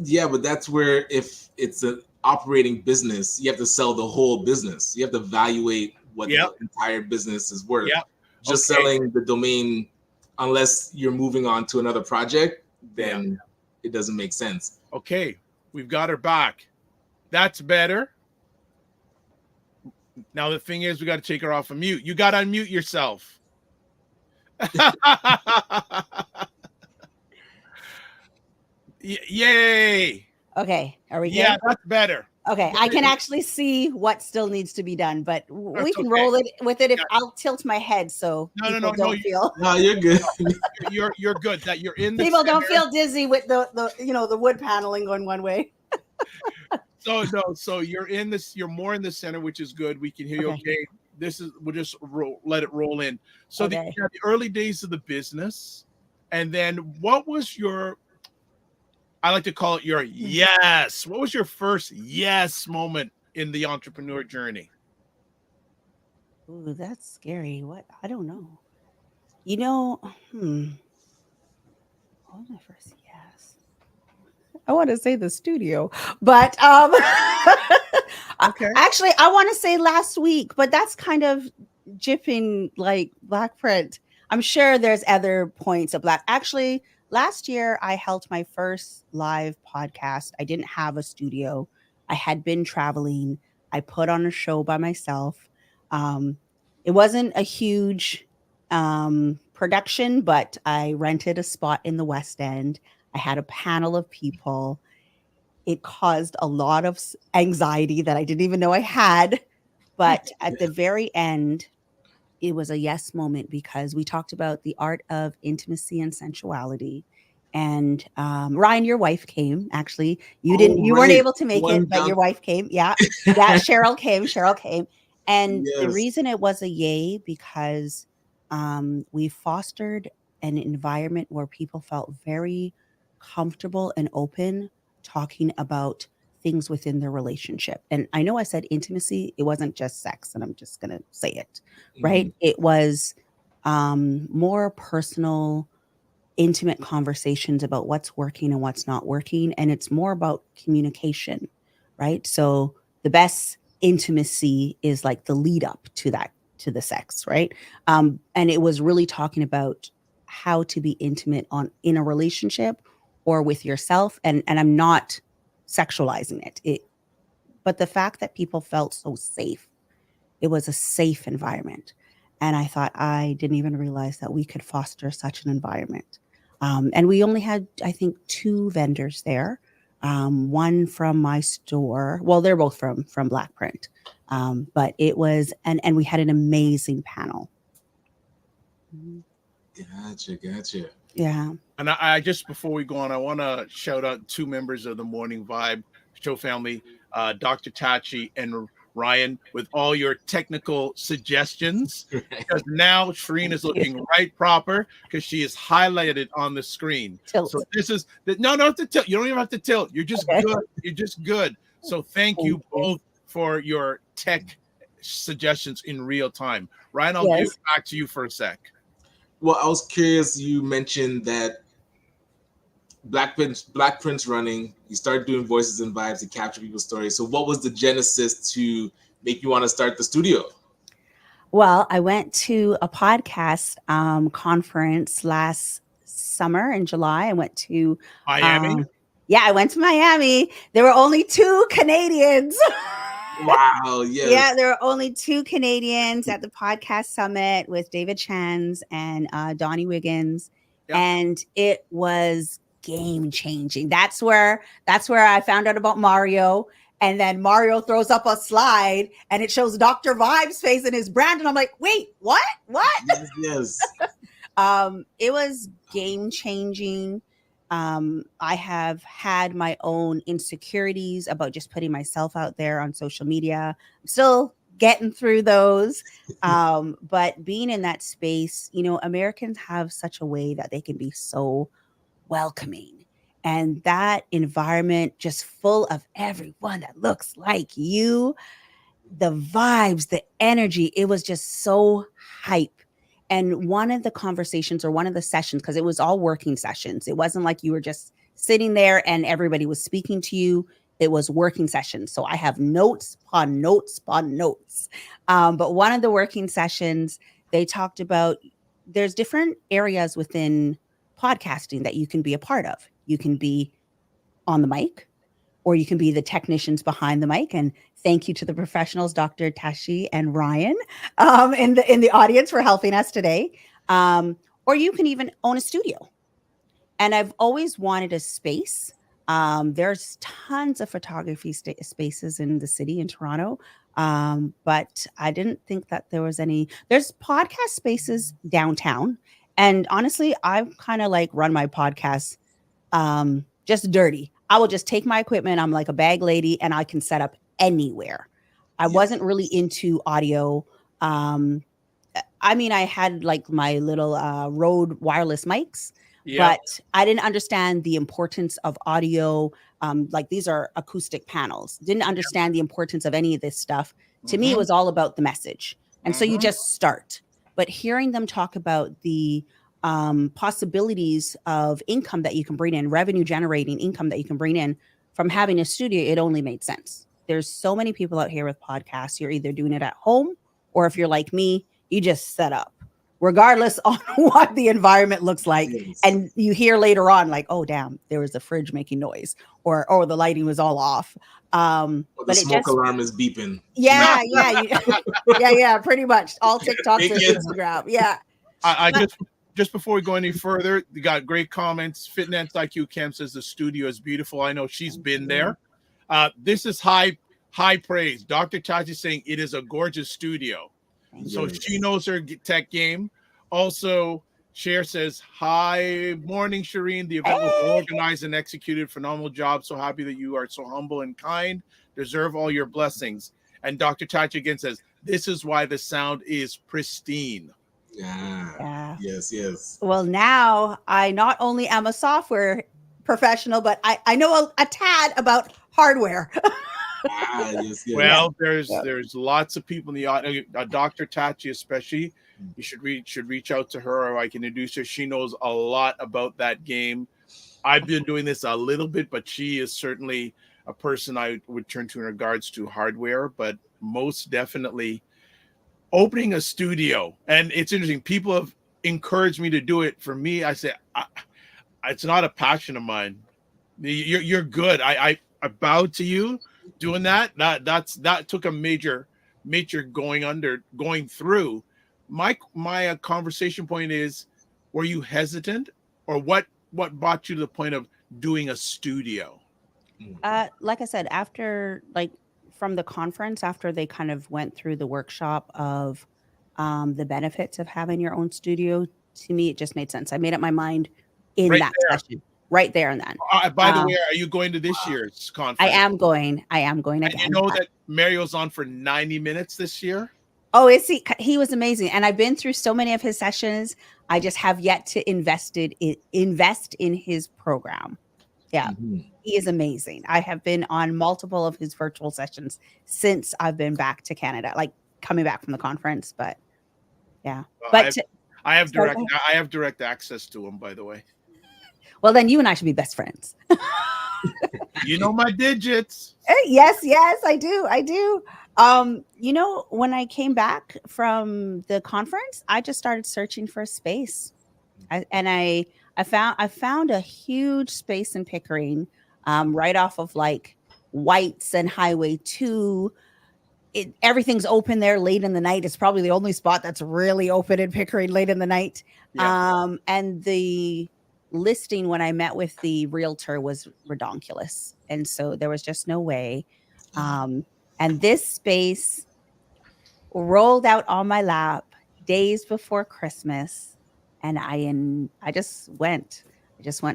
Yeah, but that's where, if it's an operating business, you have to sell the whole business. You have to evaluate what the entire business is worth. Yeah. Just selling the domain, unless you're moving on to another project, then it doesn't make sense. Okay, we've got her back. That's better. Now the thing is, we got to take her off of mute. You got to unmute yourself. Yay. Okay, are we good? Yeah, that's better. Okay, I can actually see what still needs to be done, but we can okay. roll it with it. If I'll tilt my head so people don't feel. No, you're good. You're good. That you're in the people center. don't feel dizzy with the wood paneling going one way. So you're in this. You're more in the center, which is good. We can hear you. Okay, we'll just let it roll in. So the early days of the business, and then what was your? I like to call it your yes. What was your first yes moment in the entrepreneur journey? Ooh, that's scary. What? I don't know. What was my first yes? I want to say the studio, but actually, I want to say last week, but that's kind of jipping like Black print. I'm sure there's other points of Black. Actually, last year, I held my first live podcast. I didn't have a studio. I had been traveling. I put on a show by myself. It wasn't a huge production, but I rented a spot in the West End. I had a panel of people. It caused a lot of anxiety that I didn't even know I had. But at the very end, it was a yes moment because we talked about the art of intimacy and sensuality. And Ryan, your wife came. Actually, you weren't able to make it, but your wife came. Yeah. Cheryl came. And the reason it was a yay because we fostered an environment where people felt very comfortable and open talking about things within their relationship. And I know I said intimacy, it wasn't just sex, and I'm just going to say it, right? Mm-hmm. It was more personal, intimate conversations about what's working and what's not working. And it's more about communication, right? So the best intimacy is like the lead up to that, to the sex, right? And it was really talking about how to be intimate in a relationship or with yourself. And I'm not sexualizing it. But the fact that people felt so safe, it was a safe environment. And I thought, I didn't even realize that we could foster such an environment. And we only had, I think, 2 vendors there. One from my store. Well, they're both from Black Print. But it was, and we had an amazing panel. Gotcha. Yeah. And I just, before we go on, I want to shout out 2 members of the Morning Vibe show family, Dr. Tachi and Ryan, with all your technical suggestions. Because now Shereen is looking right proper because she is highlighted on the screen. Tilt. So this is no to tilt. You don't even have to tilt. You're just good. You're just good. So thank you both for your tech suggestions in real time. Ryan, I'll give it back to you for a sec. Well, I was curious. You mentioned that Black Print's running. You started doing voices and vibes to capture people's stories. So what was the genesis to make you want to start the studio? Well, I went to a podcast conference last summer in July. I went to Miami. I went to Miami. There were only 2 Canadians. Wow. Yes. Yeah, there were only 2 Canadians at the podcast summit with David Chans and Donnie Wiggins. Yep. And it was game changing. That's where I found out about Mario. And then Mario throws up a slide and it shows Dr. Vibe's face and his brand. And I'm like, wait, what? Yes. It was game changing. I have had my own insecurities about just putting myself out there on social media. I'm still getting through those. But being in that space, Americans have such a way that they can be so welcoming. And that environment just full of everyone that looks like you, the vibes, the energy, it was just so hype. And one of the conversations or one of the sessions, because it was all working sessions, it wasn't like you were just sitting there and everybody was speaking to you. It was working sessions. So I have notes upon notes upon notes. But one of the working sessions, they talked about there's different areas within podcasting that you can be a part of. You can be on the mic, or you can be the technicians behind the mic. And thank you to the professionals, Dr. Tashi and Ryan, in the audience for helping us today. Or you can even own a studio. And I've always wanted a space. There's tons of photography spaces in the city in Toronto. But I didn't think that there was any. There's podcast spaces downtown. And honestly, I kind of like run my podcast just dirty. I will just take my equipment. I'm like a bag lady and I can set up anywhere. I wasn't really into audio. I mean, I had like my little Rode wireless mics, but I didn't understand the importance of audio. Like these are acoustic panels. Didn't understand the importance of any of this stuff. To me, it was all about the message. And so you just start. But hearing them talk about the possibilities of income that you can bring in, revenue generating income that you can bring in from having a studio, it only made sense. There's so many people out here with podcasts. You're either doing it at home, or if you're like me, you just set up, regardless on what the environment looks like. And you hear later on, like, oh, damn, there was a fridge making noise, or the lighting was all off. But the smoke alarm is beeping. Yeah, pretty much. All TikToks and Instagram. Yeah. I just before we go any further, you got great comments. Fitness IQ Cam says the studio is beautiful. I know she's been there. This is high praise. Dr. Taji saying it is a gorgeous studio. So she knows her tech game. Also, Cher says, hi, morning, Shereen. The event was organized and executed. Phenomenal job. So happy that you are so humble and kind. Deserve all your blessings. And Dr. Taji again says, this is why the sound is pristine. Yeah. Yes. Well, now I not only am a software professional, but I know a tad about hardware. Yes. Well, there's lots of people in the audience. Dr. Tachi, especially, you should reach out to her, or I can introduce her. She knows a lot about that game. I've been doing this a little bit, but she is certainly a person I would turn to in regards to hardware. But most definitely, opening a studio, and it's interesting. People have encouraged me to do it. For me, I say it's not a passion of mine. You're good. I bow to you doing that. That took a major going through. My conversation point is: were you hesitant, or what brought you to the point of doing a studio? Like I said, after from the conference, after they kind of went through the workshop of the benefits of having your own studio, to me, it just made sense. I made up my mind in that session, right there and then. By the way, are you going to this year's conference? I am going again. And you know that Mario's on for 90 minutes this year? Oh, he was amazing. And I've been through so many of his sessions. I just have yet to invest in his program. Yeah. He is amazing. I have been on multiple of his virtual sessions since I've been back to Canada, like coming back from the conference. But yeah, but I have direct access to him, by the way. Well, then you and I should be best friends. You know my digits. Yes, I do. When I came back from the conference, I just started searching for a space. I found a huge space in Pickering, right off of like Whites and Highway 2. Everything's open there late in the night. It's probably the only spot that's really open in Pickering late in the night. Yeah. And the listing when I met with the realtor was redonkulous. And so there was just no way. And this space rolled out on my lap days before Christmas. And I just went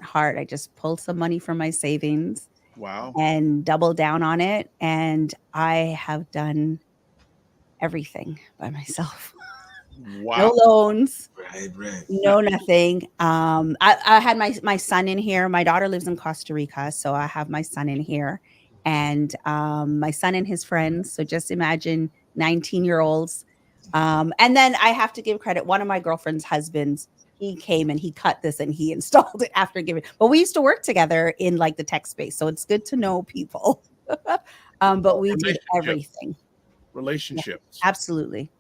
hard. I just pulled some money from my savings. Wow. And doubled down on it. And I have done everything by myself. Wow. No loans. Right. No, nothing. I had my son in here. My daughter lives in Costa Rica. So I have my son in here. And my son and his friends. So just imagine 19-year-olds And then I have to give credit. One of my girlfriend's husbands, he came and he cut this and he installed it after giving. But we used to work together in like the tech space, so it's good to know people. But we did everything. Relationships. Yeah, absolutely.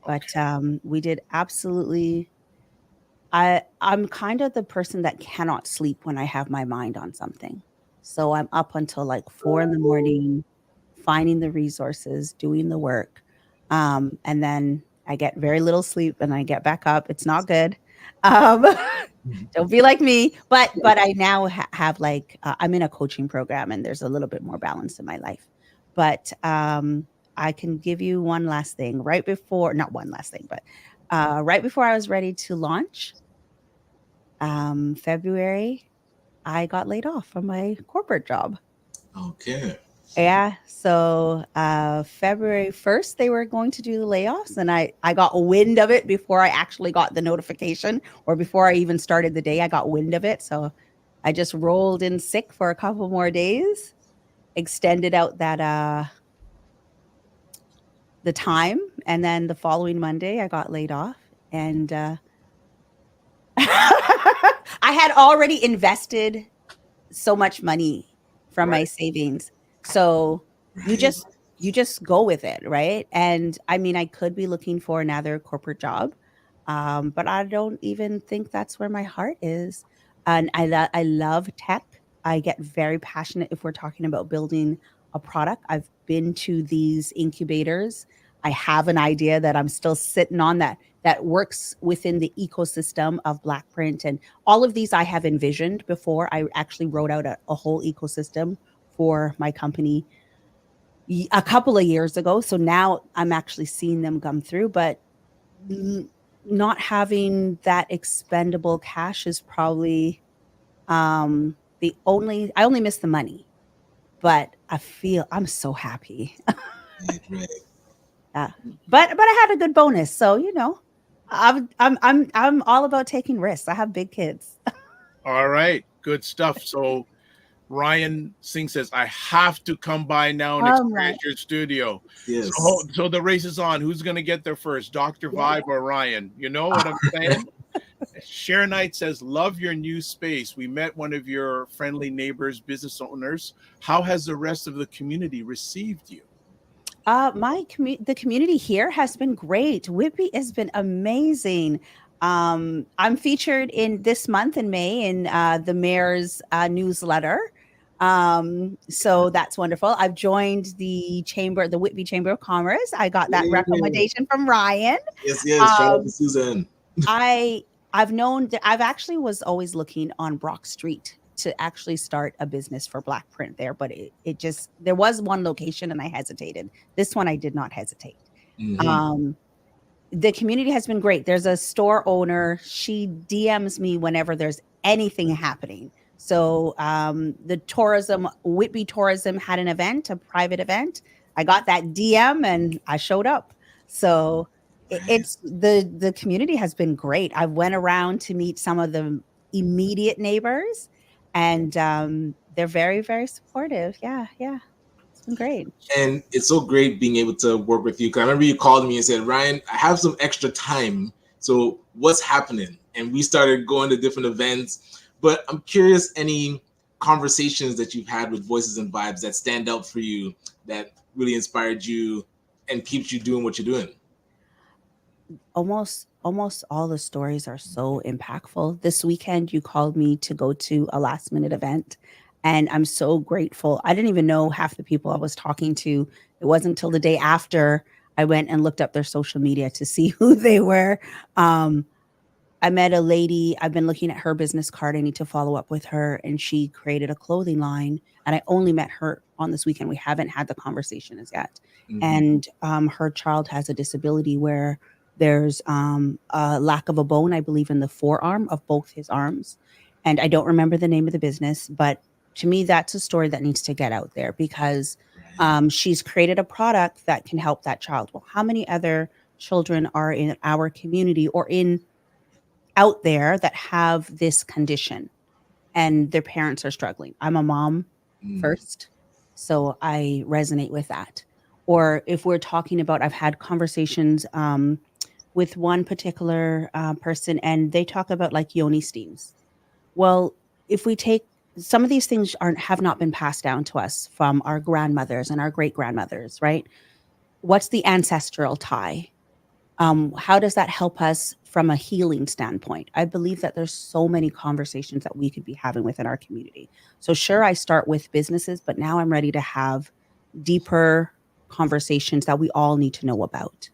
But we did absolutely. I'm kind of the person that cannot sleep when I have my mind on something. So I'm up until like 4 a.m, finding the resources, doing the work. And then I get very little sleep and I get back up. It's not good. Don't be like me. But I now have like, I'm in a coaching program and there's a little bit more balance in my life. But I can give you one last thing right before I was ready to launch, February, I got laid off from my corporate job. Okay. Yeah. So February 1st, they were going to do the layoffs. And I got wind of it before I actually got the notification, or before I even started the day, I got wind of it. So I just rolled in sick for a couple more days, extended out that the time. And then the following Monday, I got laid off. And I had already invested so much money from my savings. So you just go with it, right? And I mean, I could be looking for another corporate job, but I don't even think that's where my heart is. And I love tech. I get very passionate if we're talking about building a product. I've been to these incubators. I have an idea that I'm still sitting on that works within the ecosystem of Black print, and all of these I have envisioned before. I actually wrote out a whole ecosystem for my company a couple of years ago. So now I'm actually seeing them come through, but not having that expendable cash is probably I only miss the money, but I feel I'm so happy. Right. Yeah. But I had a good bonus. So, I'm all about taking risks. I have big kids. All right, good stuff. So Ryan Singh says, I have to come by now and experience your studio. Yes. So the race is on. Who's going to get there first, Dr. Vibe or Ryan? You know what I'm saying? Shereen Knight says, love your new space. We met one of your friendly neighbors, business owners. How has the rest of the community received you? The community here has been great. Whitby has been amazing. I'm featured in this month in May in the mayor's newsletter. So that's wonderful. I've joined the Whitby Chamber of Commerce. I got that recommendation from Ryan. Yes. Shout out to Susan. I've actually was always looking on Brock Street to actually start a business for Black print there, but there was one location and I hesitated. This one I did not hesitate. Mm-hmm. The community has been great. There's a store owner. She DMs me whenever there's anything happening. So the Whitby Tourism had an event, a private event. I got that DM and I showed up. So it's the community has been great. I went around to meet some of the immediate neighbors, and they're very, very supportive. Yeah. It's been great. And it's so great being able to work with you. Because I remember you called me and said, Ryan, I have some extra time. So what's happening? And we started going to different events. But I'm curious, any conversations that you've had with Voices and Vibes that stand out for you, that really inspired you and keeps you doing what you're doing? Almost all the stories are so impactful. This weekend, you called me to go to a last minute event, and I'm so grateful. I didn't even know half the people I was talking to. It wasn't until the day after I went and looked up their social media to see who they were. I met a lady. I've been looking at her business card. I need to follow up with her, and she created a clothing line, and I only met her on this weekend. We haven't had the conversation as yet. Mm-hmm. And her child has a disability where there's a lack of a bone, I believe, in the forearm of both his arms. And I don't remember the name of the business, but to me, that's a story that needs to get out there, because she's created a product that can help that child. Well, how many other children are in our community or out there that have this condition and their parents are struggling? I'm a mom first, so I resonate with that. Or if we're talking about, I've had conversations with one particular person, and they talk about like yoni steams. Well, if we take some of these things have not been passed down to us from our grandmothers and our great grandmothers, right? What's the ancestral tie? How does that help us from a healing standpoint? I believe that there's so many conversations that we could be having within our community. So sure, I start with businesses, but now I'm ready to have deeper conversations that we all need to know about,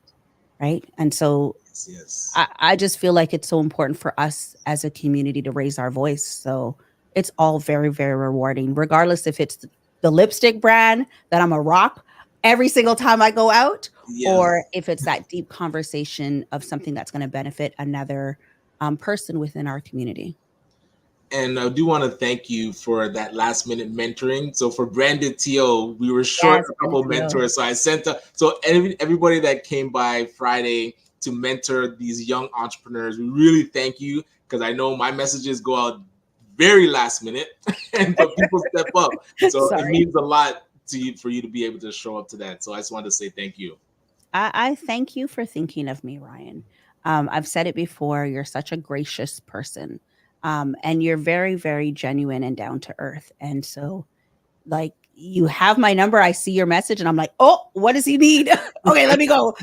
right? And so Yes. I just feel like it's so important for us as a community to raise our voice. So it's all very, very rewarding, regardless if it's the lipstick brand that I'm a rock every single time I go out, or if it's that deep conversation of something that's going to benefit another person within our community. And I do want to thank you for that last minute mentoring. So for Branded TO, we were short a couple mentors. So I sent everybody that came by Friday to mentor these young entrepreneurs. We really thank you, because I know my messages go out very last minute, but people step up. So it means a lot to you for you to be able to show up to that. So I just wanted to say thank you. I thank you for thinking of me, Ryan. I've said it before. You're such a gracious person. And you're very, very genuine and down to earth. And so, like, you have my number. I see your message, and I'm like, oh, what does he need? Okay, let me go.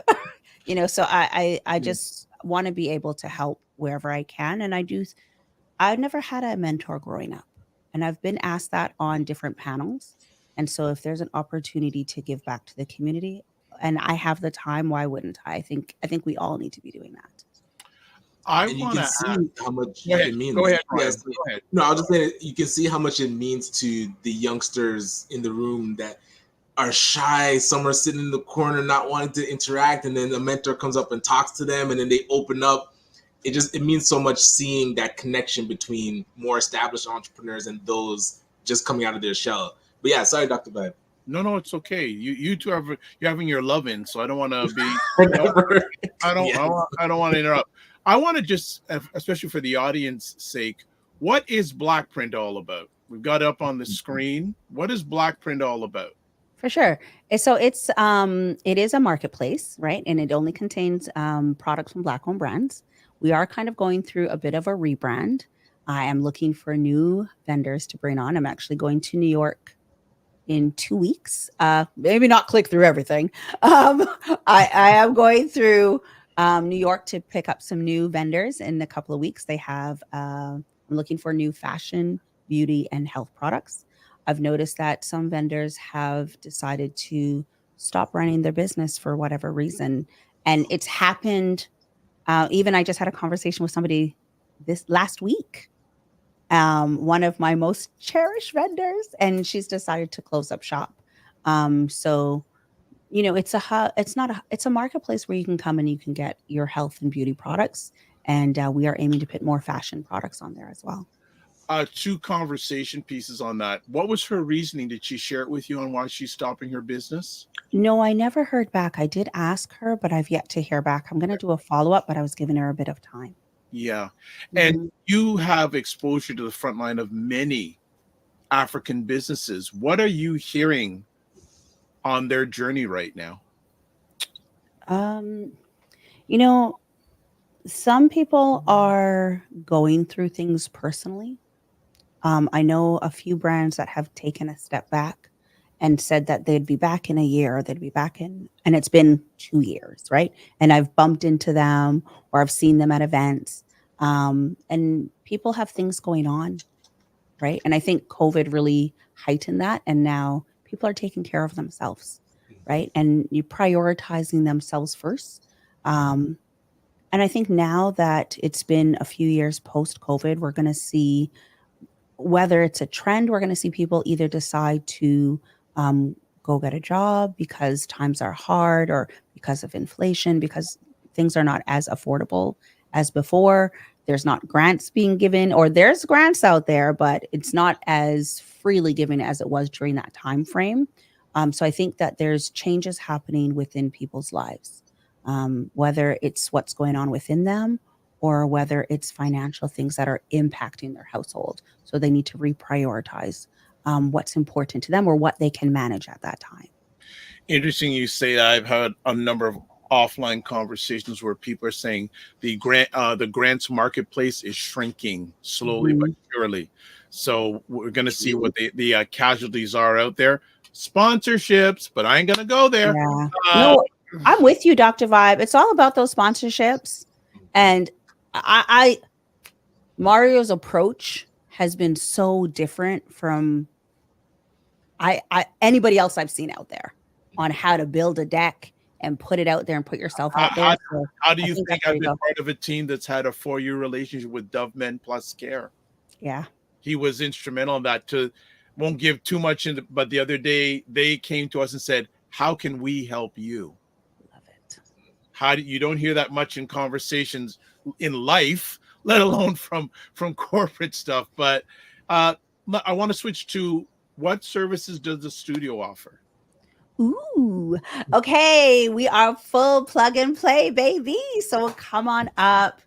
So I just want to be able to help wherever I can. And I've never had a mentor growing up, and I've been asked that on different panels. And so if there's an opportunity to give back to the community and I have the time, why wouldn't I? I think we all need to be doing that. And you can see how much it means. Go ahead, Yes. Go ahead. No, I was just saying, you can see how much it means to the youngsters in the room that are shy. Some are sitting in the corner not wanting to interact, and then the mentor comes up and talks to them, and then they open up. It means so much seeing that connection between more established entrepreneurs and those just coming out of their shell. But yeah, sorry, Dr. Vibe. No, it's okay. You two you're having your love in, so I don't want to be. I don't want to interrupt. I want to just, especially for the audience sake, what is Black Print all about? We've got it up on the screen. What is Black Print all about? For sure. So it is a marketplace, right? And it only contains products from Black-owned brands. We are kind of going through a bit of a rebrand. I am looking for new vendors to bring on. I'm actually going to New York in 2 weeks. Maybe not click through everything. I am going through New York to pick up some new vendors in a couple of weeks. They have, I'm looking for new fashion, beauty, and health products. I've noticed that some vendors have decided to stop running their business for whatever reason. And it's happened. Even I just had a conversation with somebody this last week. One of my most cherished vendors, and she's decided to close up shop. So, it's a marketplace where you can come and you can get your health and beauty products. And we are aiming to put more fashion products on there as well. 2 conversation pieces on that. What was her reasoning? Did she share it with you on why she's stopping her business? No, I never heard back. I did ask her, but I've yet to hear back. I'm going to do a follow-up, but I was giving her a bit of time. Yeah. And you have exposure to the front line of many African businesses. What are you hearing on their journey right now? Some people are going through things personally. I know a few brands that have taken a step back and said that they'd be back in a year, or they'd be back and it's been 2 years, right? And I've bumped into them or I've seen them at events. And people have things going on, right? And I think COVID really heightened that. And now people are taking care of themselves, right? And you prioritizing themselves first. And I think now that it's been a few years post-COVID, we're going to see, whether it's a trend, we're going to see people either decide to go get a job because times are hard, or because of inflation, because things are not as affordable as before. There's not grants being given, or there's grants out there, but it's not as freely given as it was during that time frame. So I think that there's changes happening within people's lives, whether it's what's going on within them, or whether it's financial things that are impacting their household. So they need to reprioritize what's important to them or what they can manage at that time. Interesting you say that. I've had a number of offline conversations where people are saying the grants marketplace is shrinking slowly but surely. So we're going to see what the casualties are out there. Sponsorships, but I ain't going to go there. Yeah. No, I'm with you, Dr. Vibe. It's all about those sponsorships. And I Mario's approach has been so different from anybody else I've seen out there on how to build a deck and put it out there and put yourself out there. How do you think I've been part of a team that's had a 4-year relationship with Dove Men Plus Care? Yeah. He was instrumental in that. Won't give too much into, but the other day they came to us and said, how can we help you? Love it. You don't hear that much in conversations in life, let alone from corporate stuff. But I want to switch to, what services does the studio offer? Ooh, okay. We are full plug and play, baby. So come on up.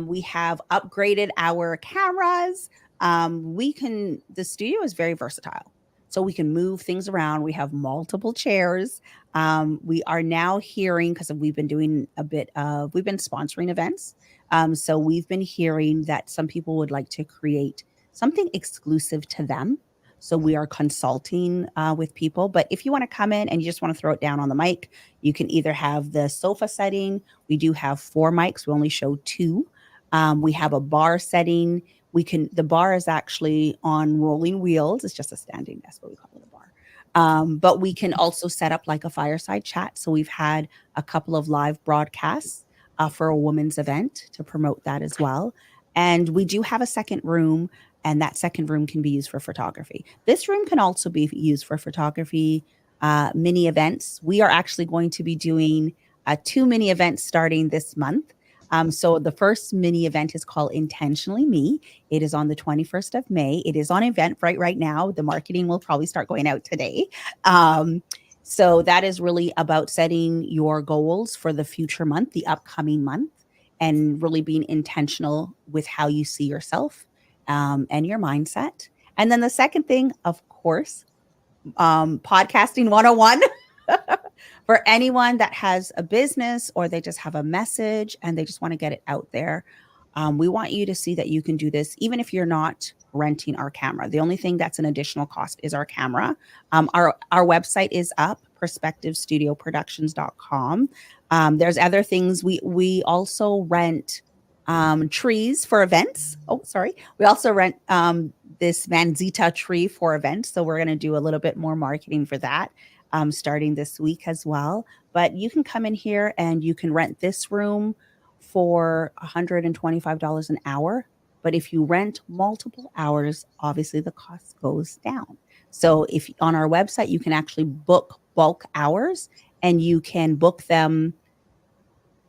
We have upgraded our cameras. The studio is very versatile. So we can move things around. We have multiple chairs. We are now hearing, because we've been doing we've been sponsoring events. So we've been hearing that some people would like to create something exclusive to them. So we are consulting with people. But if you want to come in and you just want to throw it down on the mic, you can either have the sofa setting. We do have 4 mics. We only show 2. We have a bar setting. The bar is actually on rolling wheels. It's just a standing desk, but we call it a bar. But we can also set up like a fireside chat. So we've had a couple of live broadcasts for a women's event to promote that as well. And we do have a second room, and that second room can be used for photography. This room can also be used for photography, mini events. We are actually going to be doing 2 mini events starting this month. So the first mini event is called Intentionally Me. It is on the 21st of May. It is on Eventbrite right now. The marketing will probably start going out today. So that is really about setting your goals for the future month, the upcoming month, and really being intentional with how you see yourself and your mindset. And then the second thing, of course, podcasting 101. For anyone that has a business or they just have a message and they just want to get it out there. We want you to see that you can do this even if you're not renting our camera. The only thing that's an additional cost is our camera. Our website is up, perspectivestudioproductions.com. There's other things. We also rent trees for events. Oh, sorry. We also rent this Manzita tree for events. So we're going to do a little bit more marketing for that starting this week as well. But you can come in here and you can rent this room for $125 an hour. But if you rent multiple hours, obviously the cost goes down. So if on our website, you can actually book bulk hours and you can book them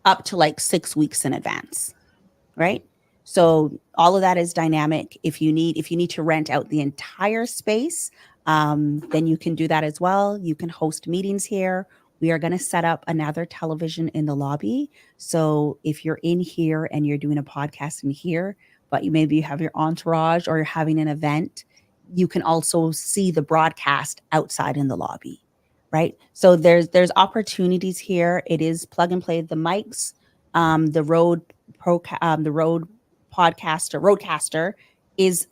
up to like 6 weeks in advance, right? So all of that is dynamic. If you need to rent out the entire space, then you can do that as well. You can host meetings here. We are going to set up another television in the lobby. So if you're in here and you're doing a podcast in here, but you have your entourage or you're having an event, you can also see the broadcast outside in the lobby, right? So there's opportunities here. It is plug and play. The mics, the Rodecaster is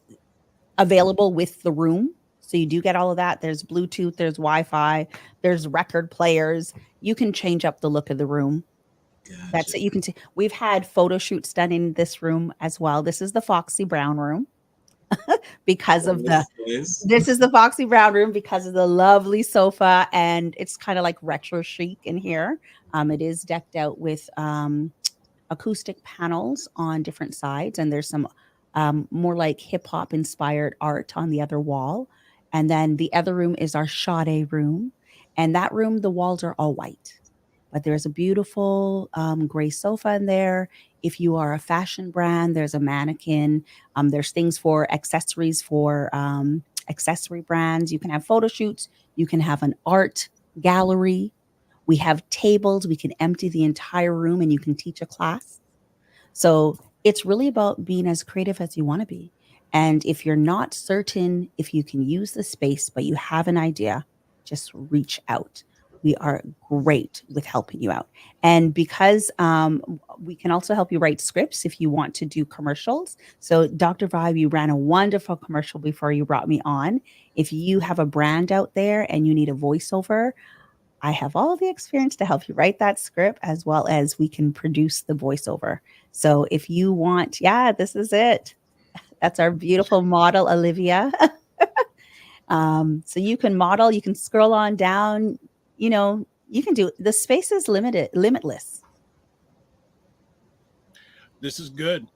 available with the room. So you do get all of that. There's Bluetooth, there's Wi-Fi, there's record players. You can change up the look of the room. Gotcha. That's it. You can see we've had photo shoots done in this room as well. This is the Foxy Brown room because of this is the Foxy Brown room because of the lovely sofa, and it's kind of like retro chic in here. It is decked out with acoustic panels on different sides, and there's some more like hip hop inspired art on the other wall. And then the other room is our Sade room. And that room, the walls are all white. But there's a beautiful gray sofa in there. If you are a fashion brand, there's a mannequin. There's things for accessories for accessory brands. You can have photo shoots. You can have an art gallery. We have tables. We can empty the entire room and you can teach a class. So it's really about being as creative as you want to be. And if you're not certain if you can use the space, but you have an idea, just reach out. we are great with helping you out. And because we can also help you write scripts if you want to do commercials. So Dr. Vibe, you ran a wonderful commercial before you brought me on. If you have a brand out there and you need a voiceover, I have all the experience to help you write that script, as well as we can produce the voiceover. So if you want, yeah, this is it. That's our beautiful model, Olivia. So you can model, you can scroll on down, you can do, the space is limitless. This is good.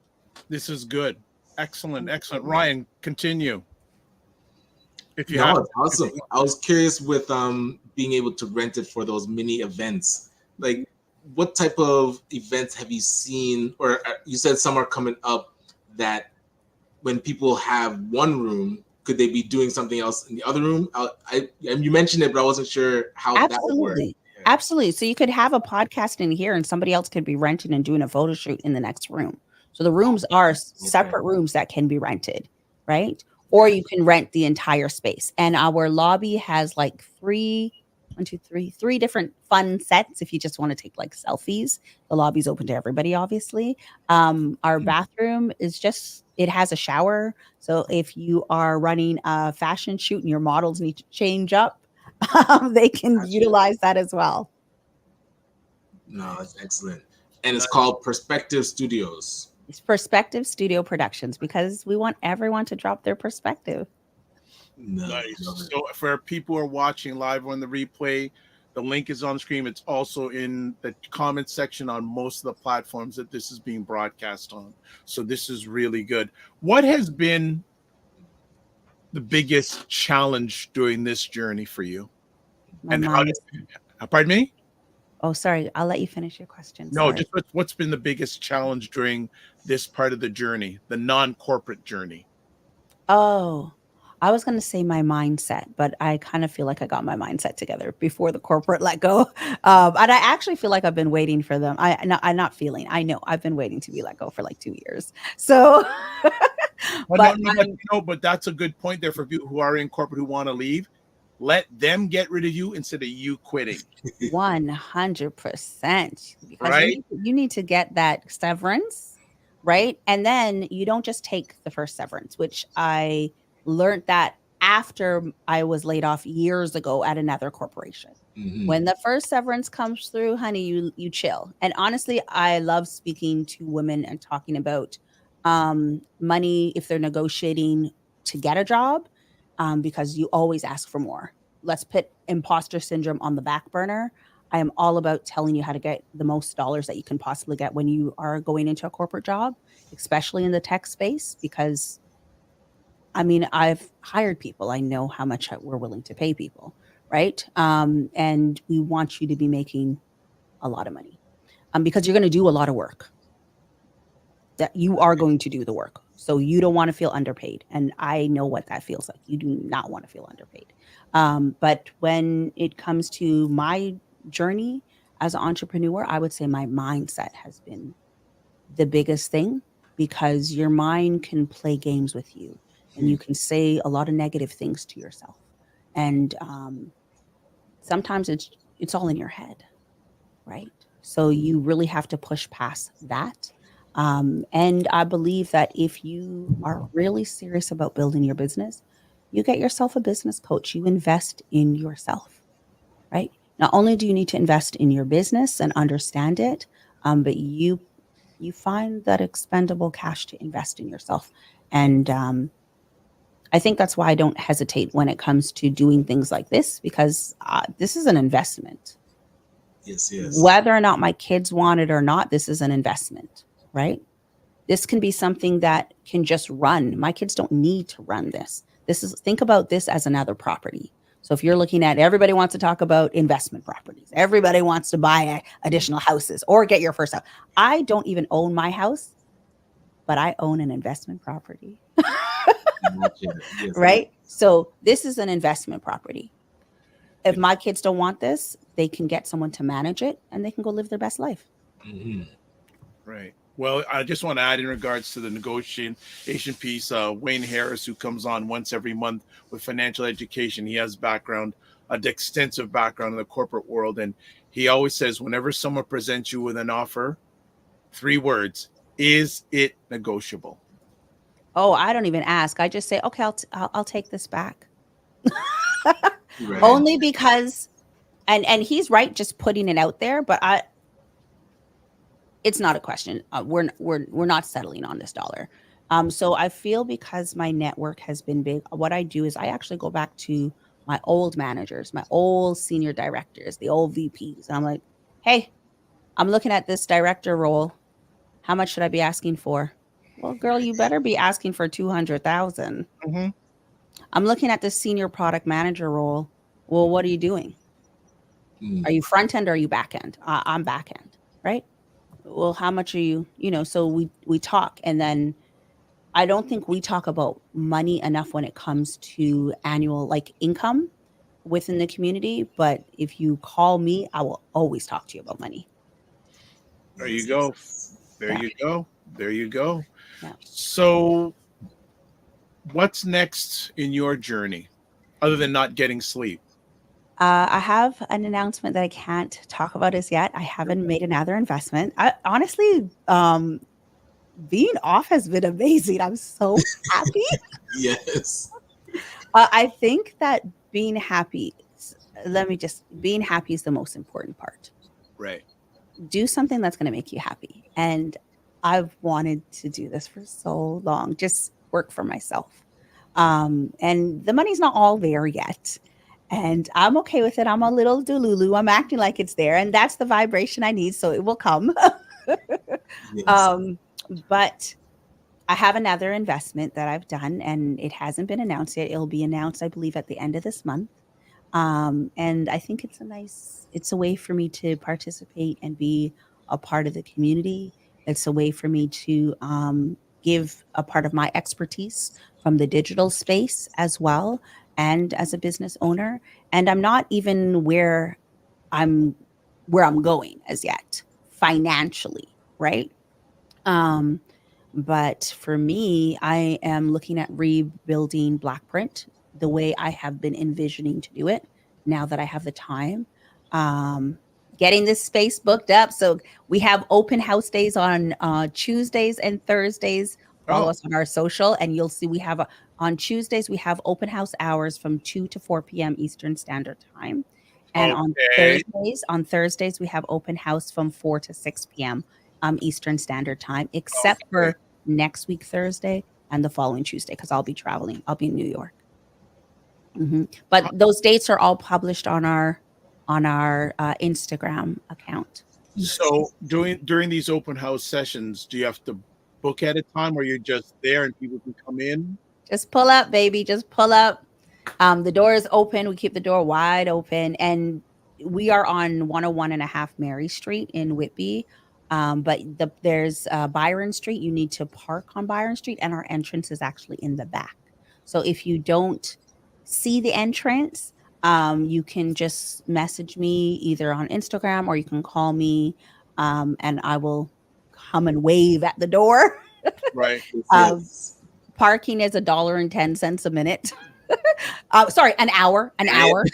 This is good. Excellent. Excellent. Ryan, continue. If you have, it's awesome. I was curious with being able to rent it for those mini events. Like, what type of events have you seen, or you said some are coming up, that when people have one room, could they be doing something else in the other room? You mentioned it, but I wasn't sure how that would work. Absolutely. So you could have a podcast in here and somebody else could be renting and doing a photo shoot in the next room. So the rooms are separate rooms that can be rented, right? Or you can rent the entire space. And our lobby has like three different fun sets. If you just want to take like selfies, the lobby's open to everybody, obviously. Our bathroom is it has a shower. So if you are running a fashion shoot and your models need to change up, they can utilize that as well. No, that's excellent. And it's called Perspective Studios. It's Perspective Studio Productions, because we want everyone to drop their perspective. Nice. So for people who are watching live on the replay, the link is on the screen. It's also in the comment section on most of the platforms that this is being broadcast on. So this is really good. What has been the biggest challenge during this journey for you? Pardon me? Oh, sorry. I'll let you finish your question. No, sorry. just what's been the biggest challenge during this part of the journey, the non-corporate journey? Oh, I was going to say my mindset, but I kind of feel like I got my mindset together before the corporate let go. And I actually feel like I've been waiting for them. I know I've been waiting to be let go for like 2 years. So, but that's a good point there for people who are in corporate who want to leave. Let them get rid of you instead of you quitting. 100%. Because right? you need to get that severance, right? And then you don't just take the first severance, which I learned that after I was laid off years ago at another corporation. Mm-hmm. When the first severance comes through, honey, you chill. And honestly, I love speaking to women and talking about money if they're negotiating to get a job. Because you always ask for more. Let's put imposter syndrome on the back burner. I am all about telling you how to get the most dollars that you can possibly get when you are going into a corporate job, especially in the tech space, because I've hired people. I know how much we're willing to pay people, right? And we want you to be making a lot of money because you're going to do a lot of work. That you are going to do the work. So you don't want to feel underpaid. And I know what that feels like. You do not want to feel underpaid. But when it comes to my journey as an entrepreneur, I would say my mindset has been the biggest thing, because your mind can play games with you and you can say a lot of negative things to yourself. And sometimes it's all in your head, right? So you really have to push past that. And I believe that if you are really serious about building your business, you get yourself a business coach. You invest in yourself, right? Not only do you need to invest in your business and understand it, but you find that expendable cash to invest in yourself. And I think that's why I don't hesitate when it comes to doing things like this, because this is an investment. Yes. Whether or not my kids want it or not, this is an investment. Right? This can be something that can just run. My kids don't need to run this. Think about this as another property. So if you're looking at, everybody wants to talk about investment properties. Everybody wants to buy additional houses or get your first house. I don't even own my house, but I own an investment property. Right? So this is an investment property. If my kids don't want this, they can get someone to manage it and they can go live their best life. Mm-hmm. Right. Well, I just want to add in regards to the negotiation piece, Wayne Harris, who comes on once every month with financial education. He has background an extensive background in the corporate world, and he always says, whenever someone presents you with an offer, 3 words: is it negotiable? Oh, I don't even ask. I just say, okay, I'll take this back. Right. Only because, and he's right, just putting it out there. But it's not a question. We're not settling on this dollar. So I feel because my network has been big, what I do is I actually go back to my old managers, my old senior directors, the old VPs, and I'm like, hey, I'm looking at this director role. How much should I be asking for? Well, girl, you better be asking for 200,000. Mm-hmm. I'm looking at this senior product manager role. Well, what are you doing? Are you front end or are you back end? I'm back end, right? Well, how much are you? So we talk, and then I don't think we talk about money enough when it comes to annual income within the community. But if you call me, I will always talk to you about money. There you go. There Yeah. you go. There you go. Yeah. So what's next in your journey other than not getting sleep? I have an announcement that I can't talk about as yet. I haven't made another investment. Honestly, being off has been amazing. I'm so happy. Yes. I think that being happy is the most important part. Right. Do something that's going to make you happy. And I've wanted to do this for so long, just work for myself. And the money's not all there yet. And I'm okay with it. I'm a little delulu. I'm acting like it's there. And that's the vibration I need. So it will come. Yes. But I have another investment that I've done, and it hasn't been announced yet. It'll be announced, I believe, at the end of this month. And I think it's a way for me to participate and be a part of the community. It's a way for me to give a part of my expertise from the digital space as well, and as a business owner. And I'm not even where I'm going as yet financially, right? But for me, I am looking at rebuilding Blackprint the way I have been envisioning to do it now that I have the time. Getting this space booked up. So we have open house days on Tuesdays and Thursdays. Follow us on our social, and you'll see we have on Tuesdays, we have open house hours from 2 to 4 p.m. Eastern Standard Time. And on Thursdays, we have open house from 4 to 6 p.m. Eastern Standard Time, except for next week, Thursday, and the following Tuesday, because I'll be traveling. I'll be in New York. But those dates are all published on our Instagram account. So during these open house sessions, do you have to book at a time, or you're just there and people can come in? Just pull up, baby. Just pull up. The door is open. We keep the door wide open, and we are on 101.5 Mary Street in Whitby. But there's Byron Street. You need to park on Byron Street, and our entrance is actually in the back. So if you don't see the entrance, you can just message me either on Instagram, or you can call me, and I will come and wave at the door. Right. Parking is $1.10 a minute. Sorry, an hour. An hour.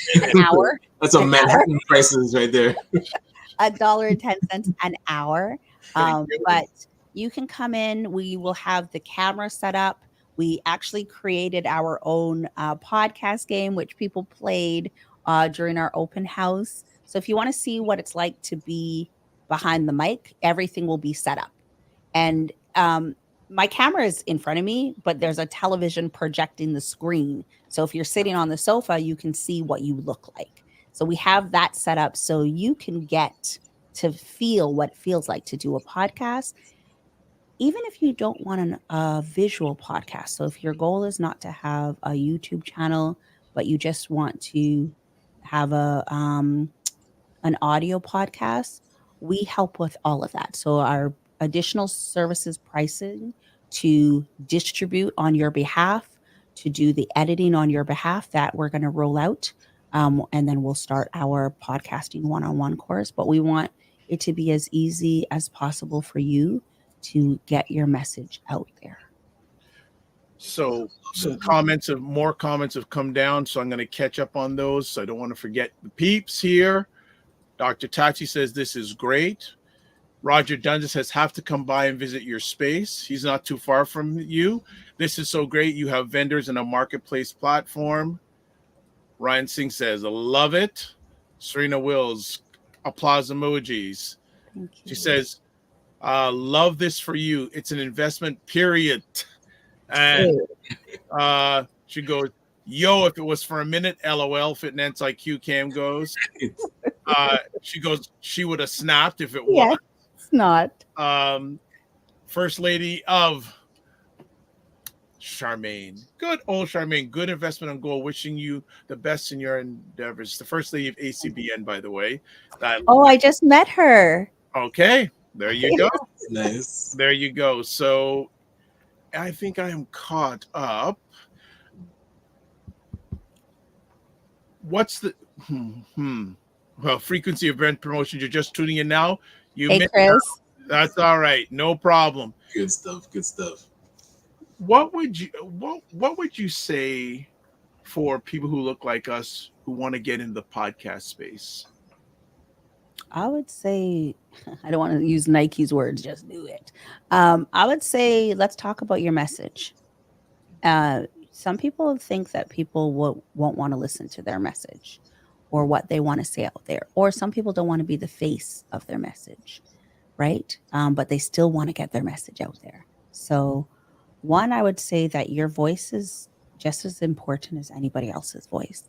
That's a Manhattan prices right there. $1.10 an hour. But you can come in. We will have the camera set up. We actually created our own podcast game, which people played during our open house. So if you want to see what it's like to be behind the mic, everything will be set up. And my camera is in front of me, but there's a television projecting the screen. So if you're sitting on the sofa, you can see what you look like. So we have that set up so you can get to feel what it feels like to do a podcast, even if you don't want a visual podcast. So if your goal is not to have a YouTube channel, but you just want to have an audio podcast, we help with all of that. So our additional services pricing to distribute on your behalf, to do the editing on your behalf, that we're going to roll out. And then we'll start our podcasting one-on-one course. But we want it to be as easy as possible for you to get your message out there. So more comments have come down, so I'm going to catch up on those. So I don't want to forget the peeps here. Dr. Tachi says this is great. Roger Dundas says have to come by and visit your space. He's not too far from you. This is so great. You have vendors and a marketplace platform. Ryan Singh says, love it. Serena Wills, applause emojis. She says, love this for you. It's an investment, period. And she goes, yo, if it was for a minute, LOL, Fitness IQ Cam goes. She goes, she would have snapped if it was. It's not. First Lady of Charmaine. Good old Charmaine. Good investment on goal. Wishing you the best in your endeavors. The First Lady of ACBN, by the way. I just met her. Okay. There you go. Nice. There you go. So I think I am caught up. What's the well, frequency of brand promotions? You're just tuning in now. Hey, Chris. That's all right. No problem. Good stuff. Good stuff. What would you say for people who look like us who want to get in the podcast space? I would say, I don't want to use Nike's words, just do it. I would say, let's talk about your message. Some people think that people won't want to listen to their message or what they want to say out there. Or some people don't want to be the face of their message, right? But they still want to get their message out there. So one, I would say that your voice is just as important as anybody else's voice.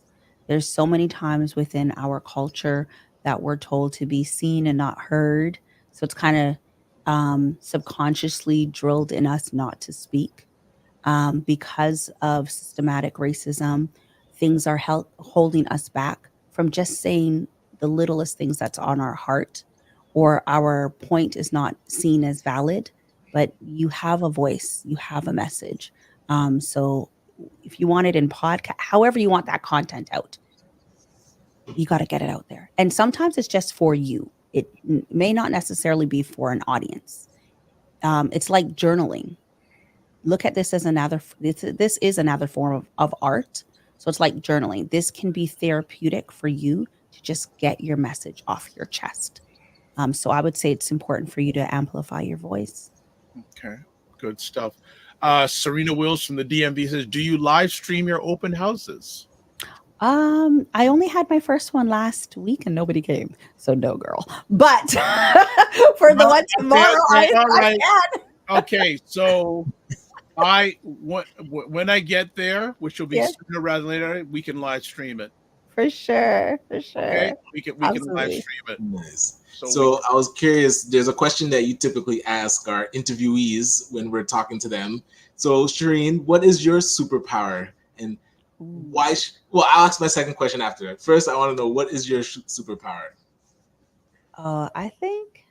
There's so many times within our culture that we're told to be seen and not heard. So it's kind of subconsciously drilled in us not to speak. Because of systematic racism, things are holding us back from just saying the littlest things that's on our heart, or our point is not seen as valid, but you have a voice, you have a message. So if you want it in podcast, however you want that content out, you got to get it out there. And sometimes it's just for you. It may not necessarily be for an audience. It's like journaling. Look at this as this is another form of art. So it's like journaling. This can be therapeutic for you to just get your message off your chest. So I would say it's important for you to amplify your voice. Okay, good stuff. Serena Wills from the DMV says, do you live stream your open houses? I only had my first one last week and nobody came. So no, girl. But for the one tomorrow, I can. Okay, so when I get there, which will be sooner rather than later, we can live stream it. For sure. Okay, we can live stream it. Nice. So I was curious. There's a question that you typically ask our interviewees when we're talking to them. So Shereen, what is your superpower, and why? Well, I'll ask my second question after that. First, I want to know, what is your superpower? I think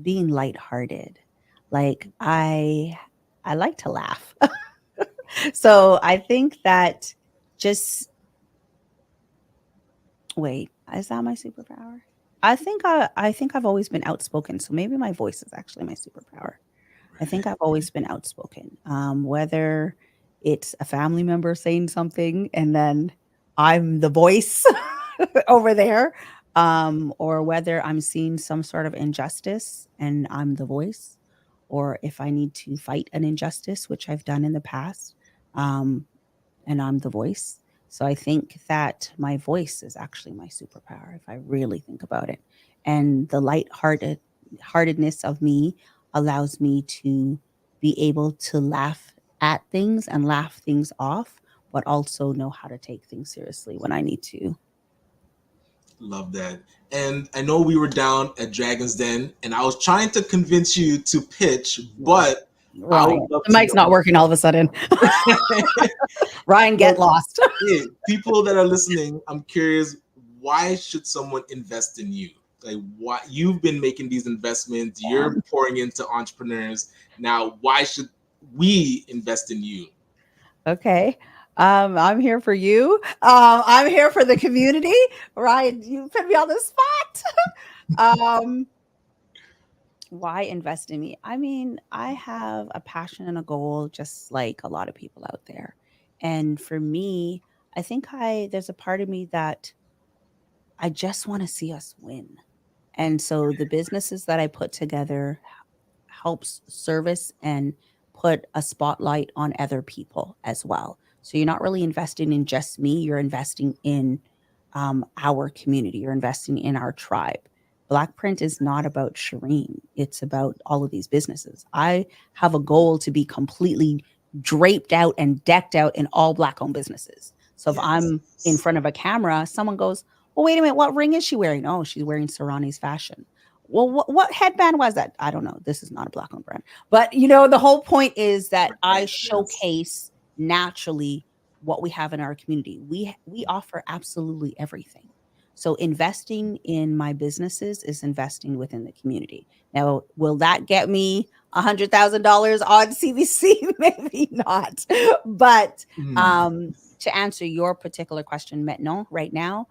being lighthearted. Like I like to laugh. So I think that wait, is that my superpower? I think I've always been outspoken. So maybe my voice is actually my superpower. I think I've always been outspoken. Whether it's a family member saying something and then I'm the voice over there, or whether I'm seeing some sort of injustice and I'm the voice, or if I need to fight an injustice, which I've done in the past, and I'm the voice. So I think that my voice is actually my superpower, if I really think about it. And the lightheartedness of me allows me to be able to laugh at things and laugh things off, but also know how to take things seriously when I need to. Love that. And I know we were down at Dragon's Den, and I was trying to convince you to pitch, but Ryan, the mic's not working all of a sudden. Ryan, get lost. People that are listening, I'm curious, why should someone invest in you? Like, why you've been making these investments, you're pouring into entrepreneurs. Now, why should we invest in you? Okay. I'm here for you. I'm here for the community. Ryan, you put me on the spot. Why invest in me? I mean, I have a passion and a goal, just like a lot of people out there. And for me, I think there's a part of me that I just want to see us win. And so the businesses that I put together helps service and put a spotlight on other people as well. So you're not really investing in just me, you're investing in our community, you're investing in our tribe. Black Print is not about Shereen, it's about all of these businesses. I have a goal to be completely draped out and decked out in all Black owned businesses. So if I'm in front of a camera, someone goes, well, wait a minute, what ring is she wearing? Oh, she's wearing Serrani's fashion. Well, what headband was that? I don't know. This is not a Black owned brand. But, the whole point is that I showcase naturally what we have in our community. We offer absolutely everything. So investing in my businesses is investing within the community. Now, will that get me $100,000 on CBC? Maybe not. But to answer your particular question, maintenant, right now,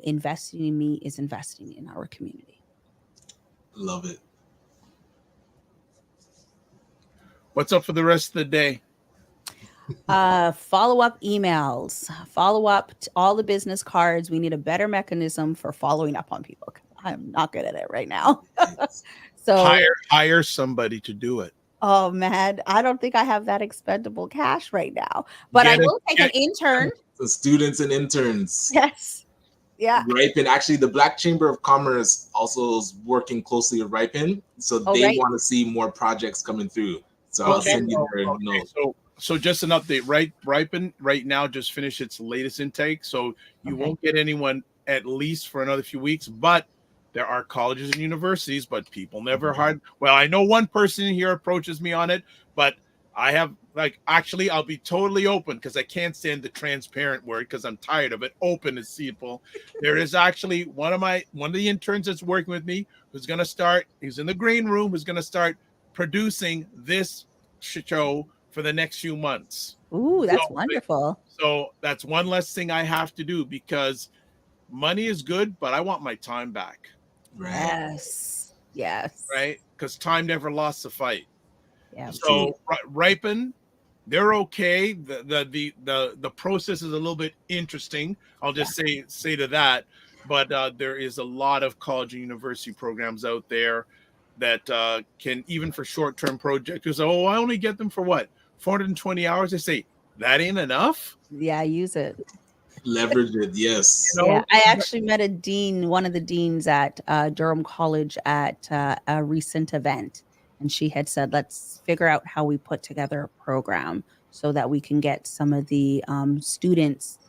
investing in me is investing in our community. Love it. What's up for the rest of the day? Follow-up emails, follow up to all the business cards. We need a better mechanism for following up on people. I'm not good at it right now. So hire somebody to do it. Oh man, I don't think I have that expendable cash right now, but I will take an intern. The students and interns. Yes. Yeah. Ripen. Actually, the Black Chamber of Commerce also is working closely with Ripen. So they want to see more projects coming through. So I'll send you their note. So just an update, right? Ripen right now just finished its latest intake. So you won't get anyone at least for another few weeks, but there are colleges and universities, but people never hard. Well, I know one person here approaches me on it, but I have actually, I'll be totally open because I can't stand the transparent word because I'm tired of it. Open is simple. There is actually one of the interns that's working with me who's going to start. He's in the green room. Who's going to start producing this show for the next few months. Ooh, that's wonderful. So that's one less thing I have to do because money is good, but I want my time back. Right. Yes. Right? Because time never lost a fight. Yeah. So Ripen, they're okay. The process is a little bit interesting. I'll just say to that. But there is a lot of college and university programs out there that can, even for short-term projects, because I only get them for what? 420 hours. They say that ain't enough. Yeah, use it. Leverage it, yes. Yeah, I actually met one of the deans at Durham College at a recent event, and she had said, let's figure out how we put together a program so that we can get some of the students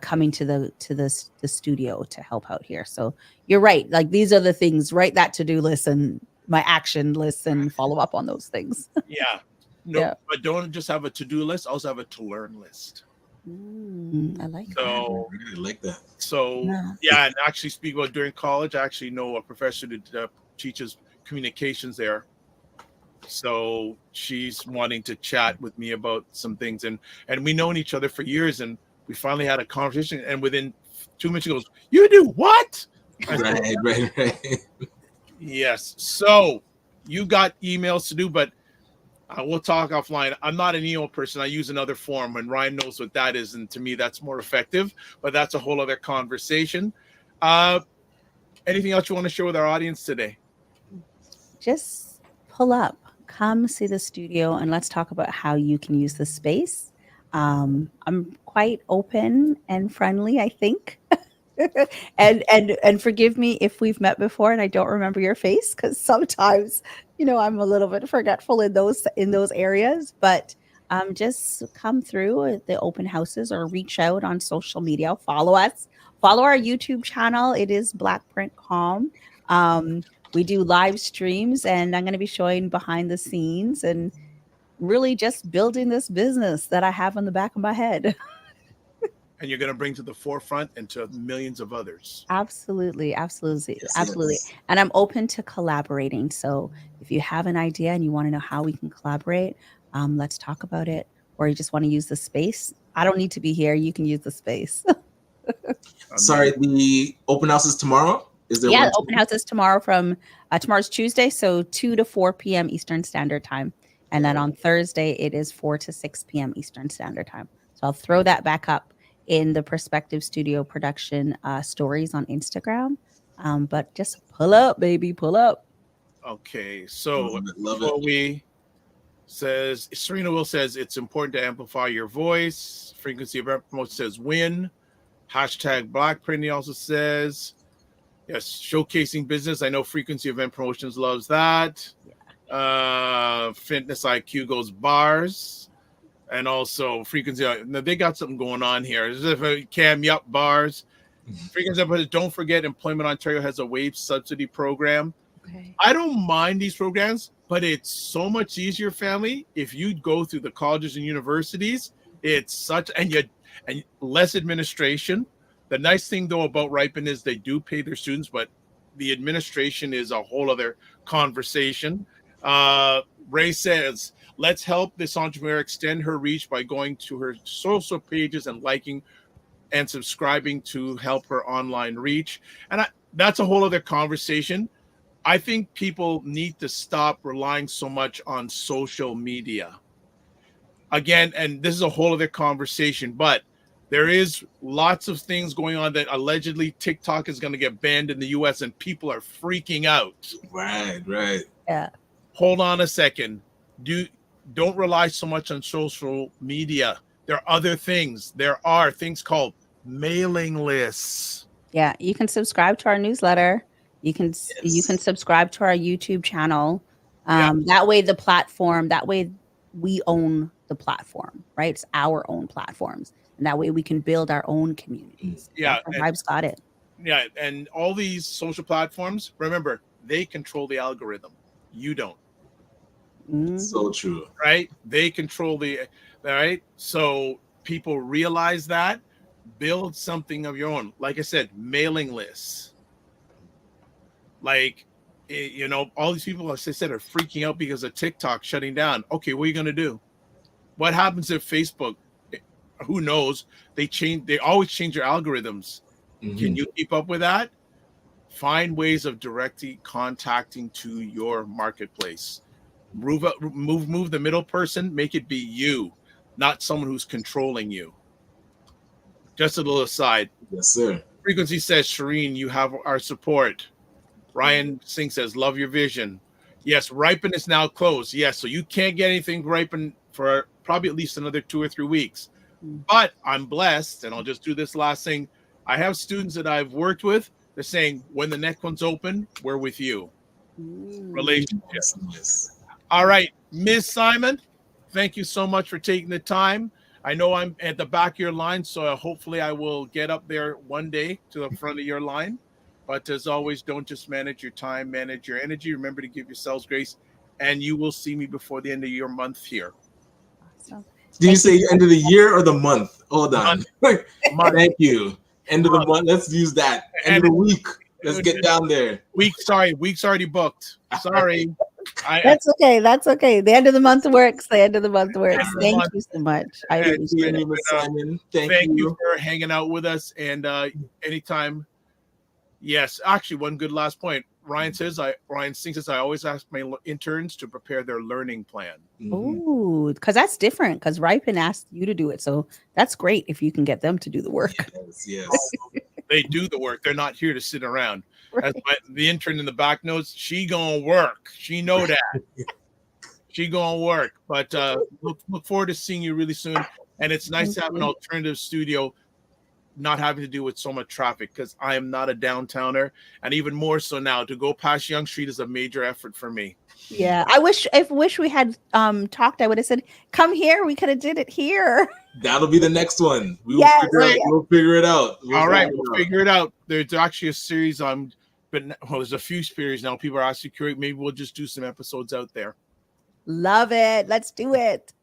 coming to the studio to help out here. So you're right. These are the things, write that to-do list and my action list and follow up on those things. Yeah. No, but don't just have a to-do list, also have a to-learn list. I like that. I really like that. So and actually speak about during college, I actually know a professor that teaches communications there. So she's wanting to chat with me about some things, and we known each other for years, and we finally had a conversation, and within 2 minutes she goes, "You do what?" Right. Yes. So you got emails to do, but we'll talk offline. I'm not an email person. I use another form, and Ryan knows what that is, and to me, that's more effective. But that's a whole other conversation. Anything else you want to share with our audience today? Just pull up, come see the studio, and let's talk about how you can use the space. I'm quite open and friendly, I think. and forgive me if we've met before and I don't remember your face, because sometimes I'm a little bit forgetful in those areas, but just come through the open houses or reach out on social media. Follow us, follow our YouTube channel. It is Black Print Com. We do live streams, and I'm going to be showing behind the scenes and really just building this business that I have on the back of my head. And you're going to bring to the forefront and to millions of others. Absolutely. Yes. And I'm open to collaborating. So if you have an idea and you want to know how we can collaborate, let's talk about it. Or you just want to use the space, I don't need to be here. You can use the space. Sorry, the open house is tomorrow? Is there Yeah, one? the open house is tomorrow from tomorrow's Tuesday, so 2 to 4 p.m. Eastern Standard Time. And then on Thursday, it is 4 to 6 p.m. Eastern Standard Time. So I'll throw that back up in the Perspective Studio production stories on Instagram. But just pull up, baby, pull up. Okay, so Love before it. we says Serena Will says it's important to amplify your voice. Frequency of promote says win. Hashtag Black Printing also says yes, showcasing business. I know Frequency Event Promotions loves that. Fitness IQ goes bars. And also Frequency, they got something going on here. Cam, yup, bars. Frequency, but don't forget Employment Ontario has a wage subsidy program. Okay. I don't mind these programs, but it's so much easier, family, if you go through the colleges and universities. It's such and less administration. The nice thing though about Ripen is they do pay their students, but the administration is a whole other conversation. Ray says, let's help this entrepreneur extend her reach by going to her social pages and liking and subscribing to help her online reach. And that's a whole other conversation. I think people need to stop relying so much on social media. Again, and this is a whole other conversation, but there is lots of things going on that allegedly TikTok is going to get banned in the US and people are freaking out. Right. Yeah. Hold on a second. Don't rely so much on social media. There are other things. There are things called mailing lists. Yeah, you can subscribe to our newsletter. You can subscribe to our YouTube channel. That way we own the platform, right? It's our own platforms. And that way we can build our own communities. Yeah. Vibez got it. Yeah. And all these social platforms, remember, they control the algorithm. You don't. Mm-hmm. So true. Right? They control right? So people realize that. Build something of your own. Like I said, mailing lists. Like, all these people, as I said, are freaking out because of TikTok shutting down. Okay, what are you going to do? What happens if Facebook, who knows? They always change their algorithms. Mm-hmm. Can you keep up with that? Find ways of directly contacting to your marketplace. Move the middle person, make it be you, not someone who's controlling you. Just a little aside. Yes, sir. Frequency says, Shereen, you have our support. Ryan Singh says, love your vision. Yes, Ripen is now closed. Yes, so you can't get anything Ripen for probably at least another 2 or 3 weeks. But I'm blessed, and I'll just do this last thing. I have students that I've worked with. They're saying, when the next one's open, we're with you. Relationships. Yes. All right, Ms. Simon, thank you so much for taking the time. I know I'm at the back of your line, so hopefully I will get up there one day to the front of your line. But as always, don't just manage your time, manage your energy. Remember to give yourselves grace, and you will see me before the end of your month here. Awesome. Did you say end of the year or the month? Hold on. Thank you. End of the month. Let's use that. End of the week. Let's get down there. Week's already booked. Sorry. That's okay. That's okay. The end of the month works. Thank you so much. I appreciate it. Thank you for hanging out with us. And anytime. Yes, actually, one good last point. Ryan Singh says, I always ask my interns to prepare their learning plan. Oh, because that's different. Because Ripen asked you to do it. So that's great if you can get them to do the work. Yes. They do the work. They're not here to sit around. Right. As the intern in the back knows, she gonna work. She know that. She gonna work. But look forward to seeing you really soon. And it's nice to have an alternative studio, not having to do with so much traffic, because I am not a downtowner, and even more so now to go past Yonge Street is a major effort for me. Yeah, I wish we had talked. I would have said, "Come here. We could have did it here." That'll be the next one. We'll figure it out. We'll figure it out. There's actually a series there's a few series now. People are asking, maybe we'll just do some episodes out there. Love it. Let's do it.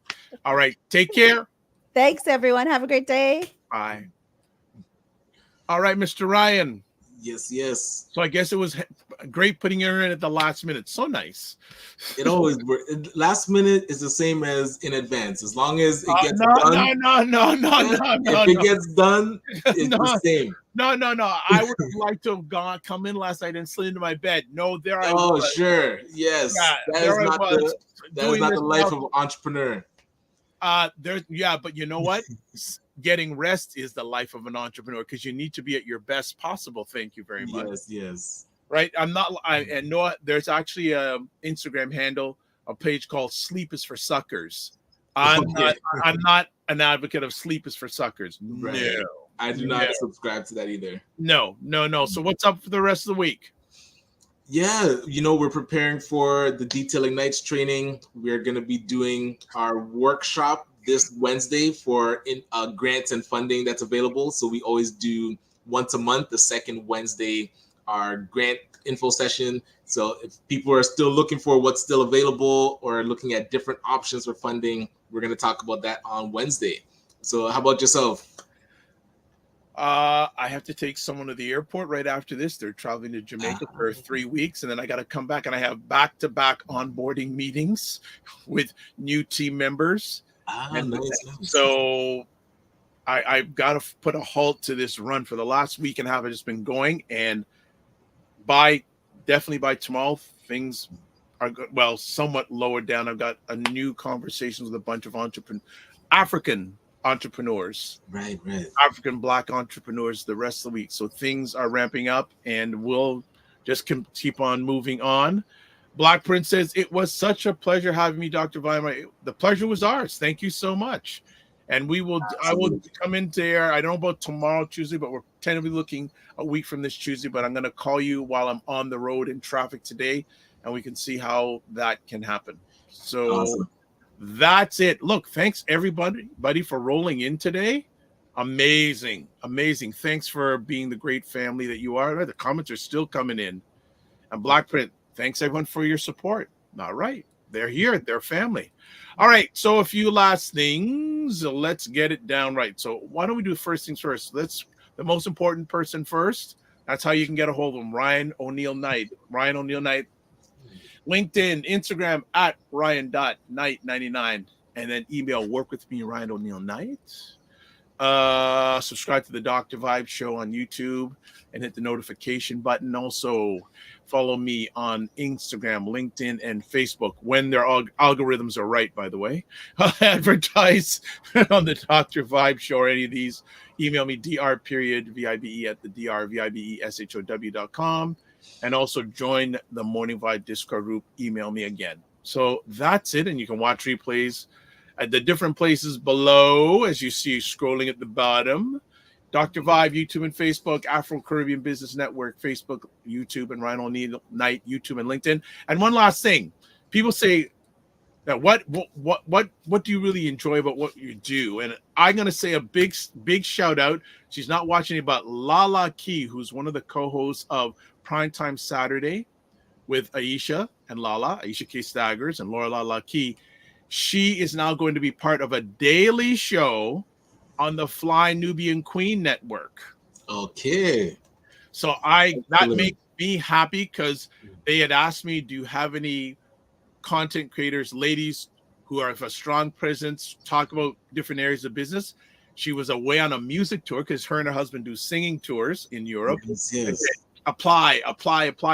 All right. Take care. Thanks, everyone. Have a great day. Bye. All right, Mr. Ryan. Yes, yes. So I guess it was great putting her in at the last minute. So nice. It always last minute is the same as in advance. As long as it gets No. if it gets done, it's the same. No. I would have liked to have come in last night and slid into my bed. No, there I was. Oh, sure. Yes. Yeah, that is not the life of an entrepreneur. But you know what? Getting rest is the life of an entrepreneur because you need to be at your best possible. Thank you very much. Yes. Right. And no, there's actually a Instagram handle, a page called Sleep is for Suckers. I'm not an advocate of sleep is for suckers. Right. No. I do not subscribe to that either. No. So what's up for the rest of the week? Yeah, we're preparing for the Detailing Nights training. We're going to be doing our workshop this Wednesday for grants and funding that's available. So we always do once a month, the second Wednesday, our grant info session. So if people are still looking for what's still available or looking at different options for funding, we're going to talk about that on Wednesday. So how about yourself? I have to take someone to the airport right after this. They're traveling to Jamaica for 3 weeks, and then I got to come back, and I have back-to-back onboarding meetings with new team members. Nice. So I've got to put a halt to this run. For the last week and a half, I've just been going, and definitely by tomorrow, things are good. Well, somewhat lowered down. I've got a new conversations with a bunch of African entrepreneurs, right, African Black entrepreneurs the rest of the week. So things are ramping up, and we'll just keep on moving on. Black Prince says, it was such a pleasure having me, Dr. Vibez. The pleasure was ours. Thank you so much. And I will come in there. I don't know about tomorrow, Tuesday, but we're tentatively looking a week from this Tuesday. But I'm going to call you while I'm on the road in traffic today, and we can see how that can happen. So awesome. That's it. Look, thanks everybody for rolling in today. Amazing. Thanks for being the great family that you are. The comments are still coming in. And Black Print, thanks everyone for your support. All right. They're here. They're family. All right. So a few last things. Let's get it down right. So why don't we do first things first? The most important person first. That's how you can get a hold of him. Ryan Oneil Knight. Ryan Oneil Knight. LinkedIn, Instagram at Ryan.Knight99. And then email work with me, Ryan Oneil Knight. Subscribe to the Dr. Vibez Show on YouTube and hit the notification button. Also, follow me on Instagram, LinkedIn, and Facebook when their algorithms are right, by the way. Advertise on the Dr. Vibez Show or any of these. Email me, dr.vibe at the drvibeshow.com. And also join the Morning Vibe Discord group. Email me again. So that's it. And you can watch replays at the different places below, as you see scrolling at the bottom. Dr. Vibez, YouTube and Facebook, Afro Caribbean Business Network, Facebook, YouTube, and Ryan Oneil Knight, YouTube and LinkedIn. And one last thing. People say, now, what do you really enjoy about what you do? And I'm going to say a big shout out. She's not watching it, but Lala Key, who's one of the co-hosts of Primetime Saturday with Aisha and Aisha K. Staggers and Laura Lala Key. She is now going to be part of a daily show on the Fly Nubian Queen Network. Okay. So that makes me happy because they had asked me, do you have any content creators, ladies who have a strong presence, talk about different areas of business? She was away on a music tour because her and her husband do singing tours in Europe. Yes. Apply.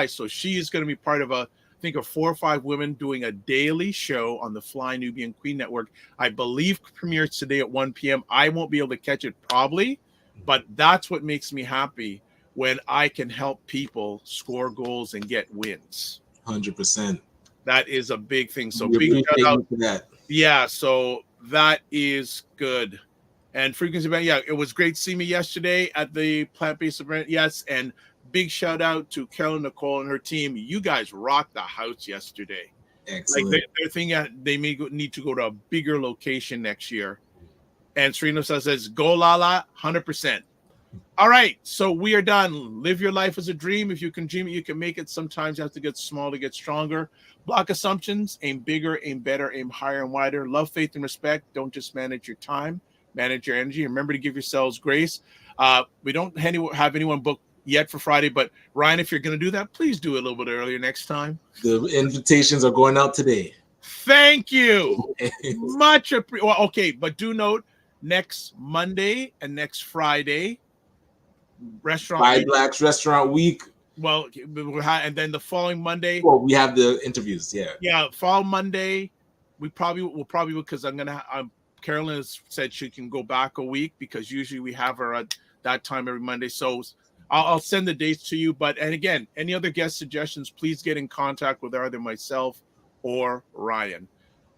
So she is going to be part of I think of 4 or 5 women doing a daily show on the Fly Nubian Queen Network. I believe premieres today at 1 p.m. I won't be able to catch it probably, but that's what makes me happy when I can help people score goals and get wins. 100%. That is a big thing. So big shout out for that. Yeah, so that is good. And Frequency Band, it was great seeing me yesterday at the plant-based event. Yes, and big shout out to Carolyn Nicole and her team. You guys rocked the house yesterday. Excellent. Like they're thinking they may need to go to a bigger location next year. And Serena says, "Go Lala, 100%." All right, so we are done. Live your life as a dream. If you can dream it, you can make it. Sometimes you have to get small to get stronger. Block assumptions. Aim bigger. Aim better. Aim higher and wider. Love, faith, and respect. Don't just manage your time. Manage your energy. Remember to give yourselves grace. We don't have anyone book yet for Friday. But Ryan, if you're going to do that, please do it a little bit earlier next time. The invitations are going out today. Thank you. Much appreciated. Well, okay, but do note next Monday and next Friday, restaurant Five week. Blacks Restaurant Week. Well, and then the following Monday. Well, we have the interviews. Yeah. Yeah, fall Monday. We'll probably because Carolyn has said she can go back a week because usually we have her at that time every Monday. So I'll send the dates to you. And again, any other guest suggestions, please get in contact with either myself or Ryan.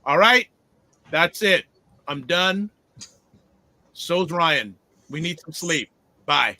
All right, that's it. I'm done. So's Ryan. We need some sleep. Bye.